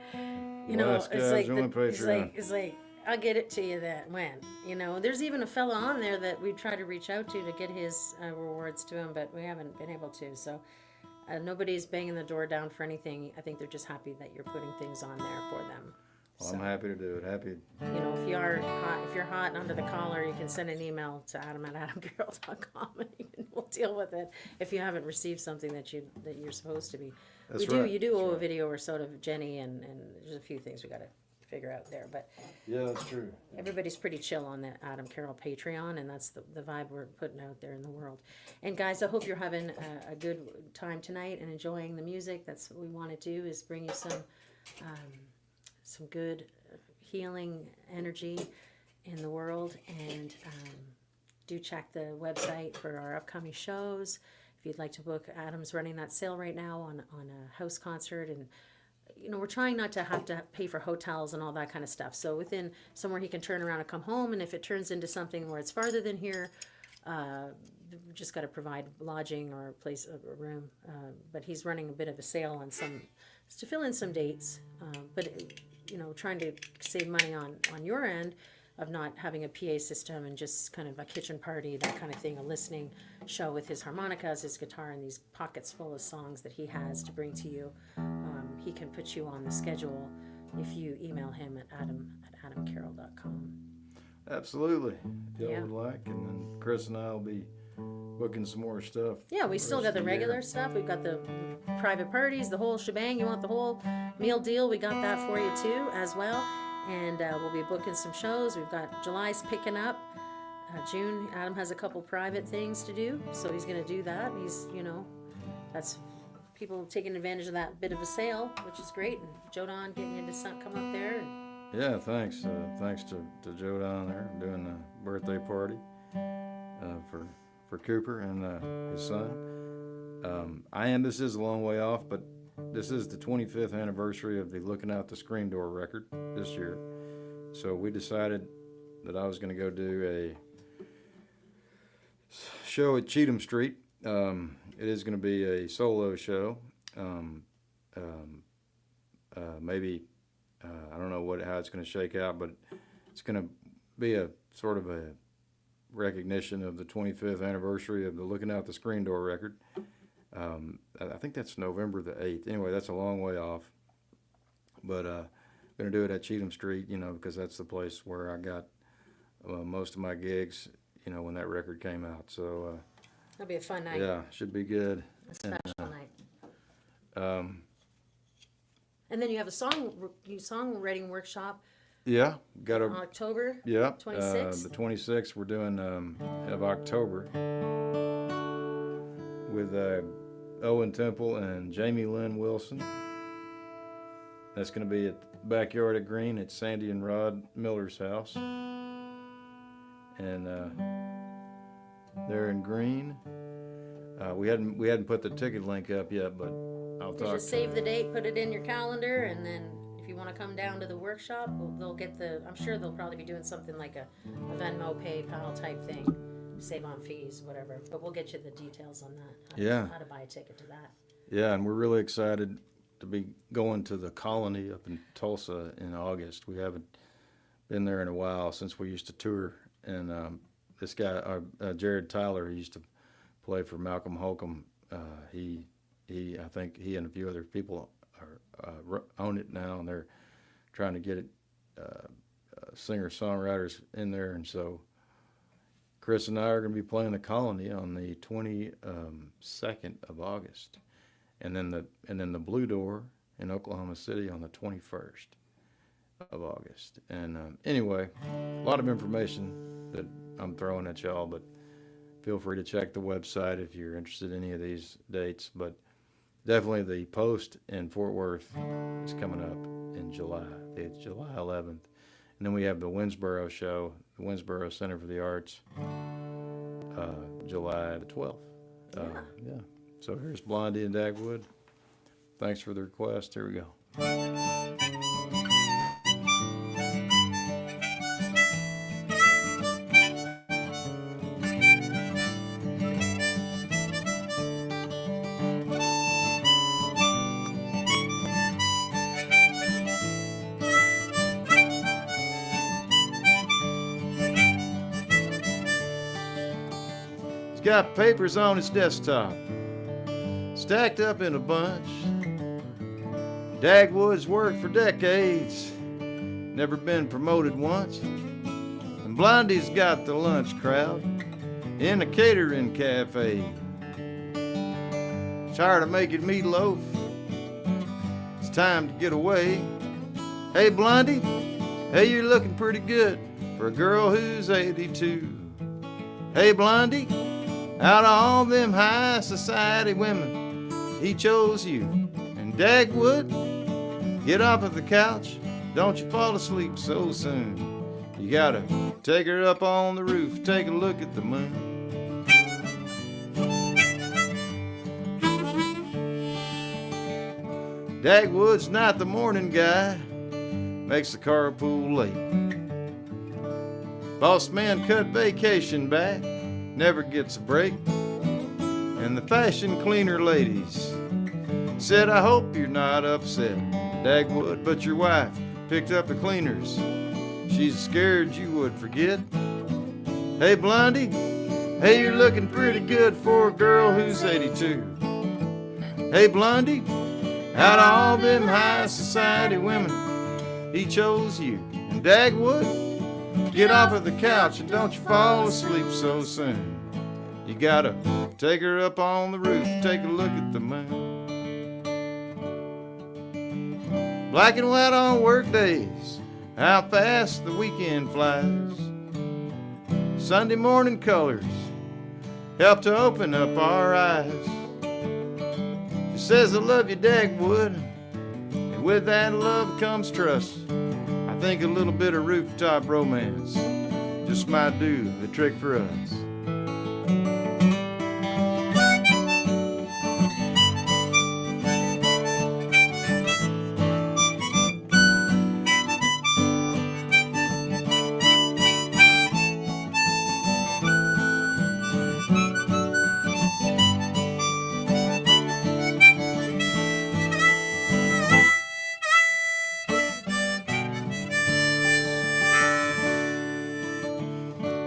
It's like, I'll get it to you then. When? There's even a fella on there that we try to reach out to get his rewards to him, but we haven't been able to. So nobody's banging the door down for anything. I think they're just happy that you're putting things on there for them. Well, I'm happy to do it. Happy. If you're hot under the collar, you can send an email to adam@adamcarroll.com and we'll deal with it. If you haven't received something that you're supposed to be, you do owe a video or so to Jenny, and there's a few things we got to figure out there. But yeah, that's true. Everybody's pretty chill on the Adam Carroll Patreon, and that's the vibe we're putting out there in the world. And guys, I hope you're having a good time tonight and enjoying the music. That's what we want to do, is bring you some good healing energy. in the world. And do check the website for our upcoming shows. If you'd like to book, Adam's running that sale right now on a house concert. And we're trying not to have to pay for hotels and all that kind of stuff. So within somewhere he can turn around and come home. And if it turns into something where it's farther than here, we just got to provide lodging or a place, a room. But he's running a bit of a sale on some, to fill in some dates. But trying to save money on your end of not having a PA system and just kind of a kitchen party, that kind of thing, a listening show with his harmonicas, his guitar, and these pockets full of songs that he has to bring to you. He can put you on the schedule if you email him at adam@adamcarroll.com. Absolutely. If y'all Yeah. would like. And then Chris and I will be booking some more stuff. Yeah, we still got the regular stuff. We've got the private parties, the whole shebang. You want the whole meal deal, we got that for you too as well. And we'll be booking some shows. We've got July's picking up. June, Adam has a couple private things to do, so he's going to do that. He's, that's people taking advantage of that bit of a sale, which is great. And Jodan getting you to come up there. Yeah, thanks. Thanks to Joe down there doing the birthday party for Cooper and his son. This is a long way off, but this is the 25th anniversary of the Looking Out the Screen Door record this year. So we decided that I was going to go do a show at Cheatham Street. It is going to be a solo show. Maybe I don't know how it's going to shake out, but it's going to be a sort of a recognition of the 25th anniversary of the Looking Out the Screen Door record. I think that's November the 8th. Anyway, that's a long way off. But I'm going to do it at Cheatham Street, because that's the place where I got most of my gigs, when that record came out. So It'll be a fun night. yeah, should be good. A special night. Um, And then you have a songwriting workshop yeah, got in a October. yeah. 26th? The 26th we're doing of October with Owen Temple and Jamie Lynn Wilson. That's going to be at the Backyard at Green at Sandy and Rod Miller's house. And they're in Green. We hadn't put the ticket link up yet, but I'll You talk. just save the date, put it in your calendar, and then if you want to come down to the workshop, they'll get I'm sure they'll probably be doing something like a Venmo, PayPal type thing. Save on fees, whatever. But we'll get you the details on that. How to buy a ticket to that. Yeah, and we're really excited to be going to the Colony up in Tulsa in August. We haven't been there in a while since we used to tour. And this guy, Jared Tyler, he used to play for Malcolm Holcomb. I think he and a few other people own it now, and they're trying to get it singer-songwriters in there. And so Chris and I are going to be playing the Colony on the 22nd of August, and then the Blue Door in Oklahoma City on the 21st of August. And anyway, a lot of information that I'm throwing at y'all, but feel free to check the website if you're interested in any of these dates. But definitely the Post in Fort Worth is coming up in July. It's July 11th. And then we have the Winsboro show, the Winsboro Center for the Arts, July the 12th. Yeah. So here's Blondie and Dagwood. Thanks for the request. Here we go. He's got papers on his desktop, stacked up in a bunch. Dagwood's worked for decades, never been promoted once. And Blondie's got the lunch crowd in a catering cafe. Tired of making meatloaf, it's time to get away. Hey Blondie, hey, you're looking pretty good for a girl who's 82. Hey Blondie, out of all them high society women, he chose you. And Dagwood, get off of the couch, don't you fall asleep so soon. You gotta take her up on the roof, take a look at the moon. Dagwood's not the morning guy, makes the carpool late. Boss man cut vacation back, never gets a break. And the fashion cleaner ladies said, I hope you're not upset, Dagwood, but your wife picked up the cleaners. She's scared you would forget. Hey, Blondie, hey, you're looking pretty good for a girl who's 82. Hey, Blondie, out of all them high society women, he chose you. And Dagwood, get off of the couch and don't you fall asleep so soon. You gotta take her up on the roof, take a look at the moon. Black and white on work days, how fast the weekend flies. Sunday morning colors help to open up our eyes. She says, I love you, Dagwood, and with that love comes trust. I think a little bit of rooftop romance just might do the trick for us.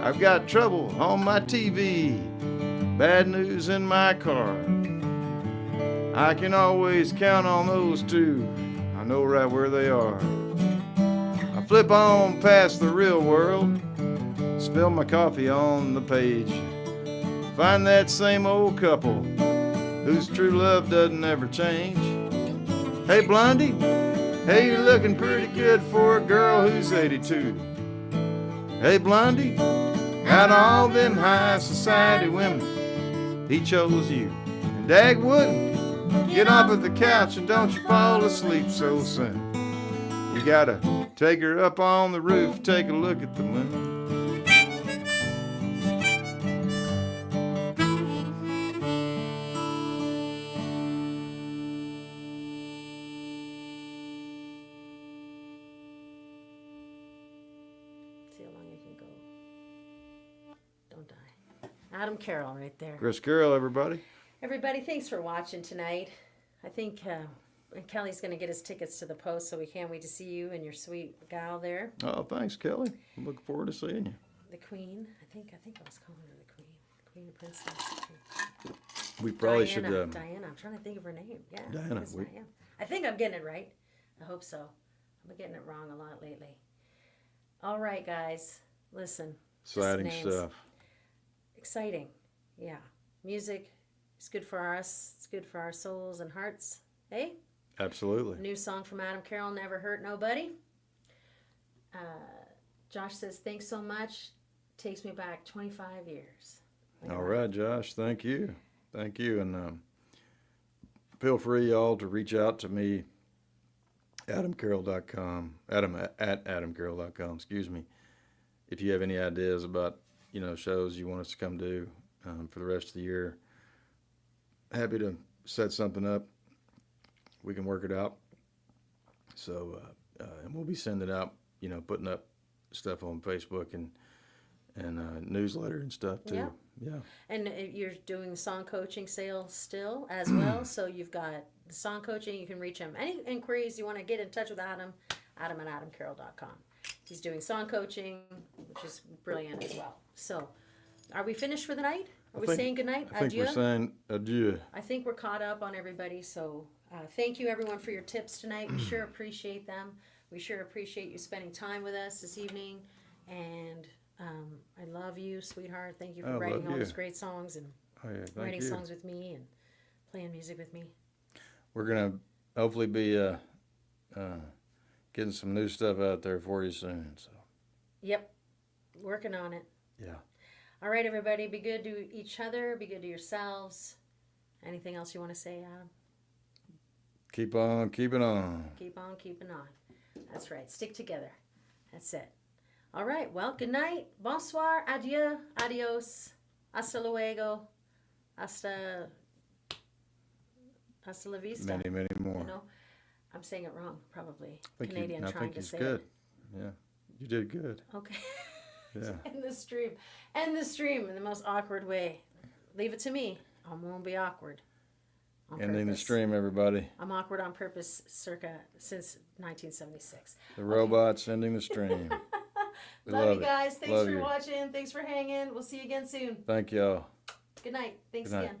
I've got trouble on my TV, bad news in my car. I can always count on those two, I know right where they are. I flip on past the real world, spill my coffee on the page. Find that same old couple whose true love doesn't ever change. Hey, Blondie, hey, you're looking pretty good for a girl who's 82. Hey, Blondie, out of all them high society women, he chose you. And Dagwood, get off of the couch and don't you fall asleep so soon. You gotta take her up on the roof, take a look at the moon. See how long you can go. Don't die. Adam Carroll right there. Chris Carroll, everybody. Everybody, thanks for watching tonight. I think Kelly's going to get his tickets to the post, so we can't wait to see you and your sweet gal there. Oh, thanks, Kelly. I'm looking forward to seeing you. The Queen. I think I was calling her the Queen. The Queen of Princess. We probably Diana. should. Diana. I'm trying to think of her name. Yeah. Diana, I am. I think I'm getting it right. I hope so. I'm getting it wrong a lot lately. All right, guys. Listen. Exciting names. stuff. Exciting. Yeah. Music is good for us. It's good for our souls and hearts. Hey? Absolutely. New song from Adam Carroll, Never Hurt Nobody. Josh says, thanks so much. Takes me back 25 years. All right, Josh. Thank you. Thank you. And feel free, y'all, to reach out to me, adamcarroll.com, Adam at adamcarroll.com, excuse me, if you have any ideas about, shows you want us to come do for the rest of the year. Happy to set something up. We can work it out. So, and we'll be sending out, putting up stuff on Facebook and newsletter and stuff too. Yeah. And you're doing song coaching sales still as well. So you've got the song coaching. You can reach him. Any inquiries you want to get in touch with Adam at adamcarroll.com. He's doing song coaching, which is brilliant as well. So are we finished for the night? Are we saying good night? I think we're saying adieu. I think we're caught up on everybody. So thank you, everyone, for your tips tonight. We sure appreciate them. We sure appreciate you spending time with us this evening. And I love you, sweetheart. Thank you for writing all these great songs and writing songs with me and playing music with me. We're going to hopefully be getting some new stuff out there for you soon. So. Yep. Working on it. Yeah. All right, everybody. Be good to each other. Be good to yourselves. Anything else you want to say, Adam? Keep on keeping on. Keep on keeping on. That's right. Stick together. That's it. All right. Well, good night. Bonsoir. Adieu. Adios. Hasta luego. Hasta la vista. Many, many more. You know, I'm saying it wrong, probably. I Canadian trying think to he's say good. it. Yeah, you did good. Okay. Yeah. End the stream. End the stream in the most awkward way. Leave it to me. I won't be awkward. On Ending the purpose. stream, everybody. I'm awkward on purpose since 1976. The robots ending the stream. We Love you it. guys. Thanks Love for you. watching. Thanks for hanging. We'll see you again soon. Thank y'all. Good night. Thanks Good night. again.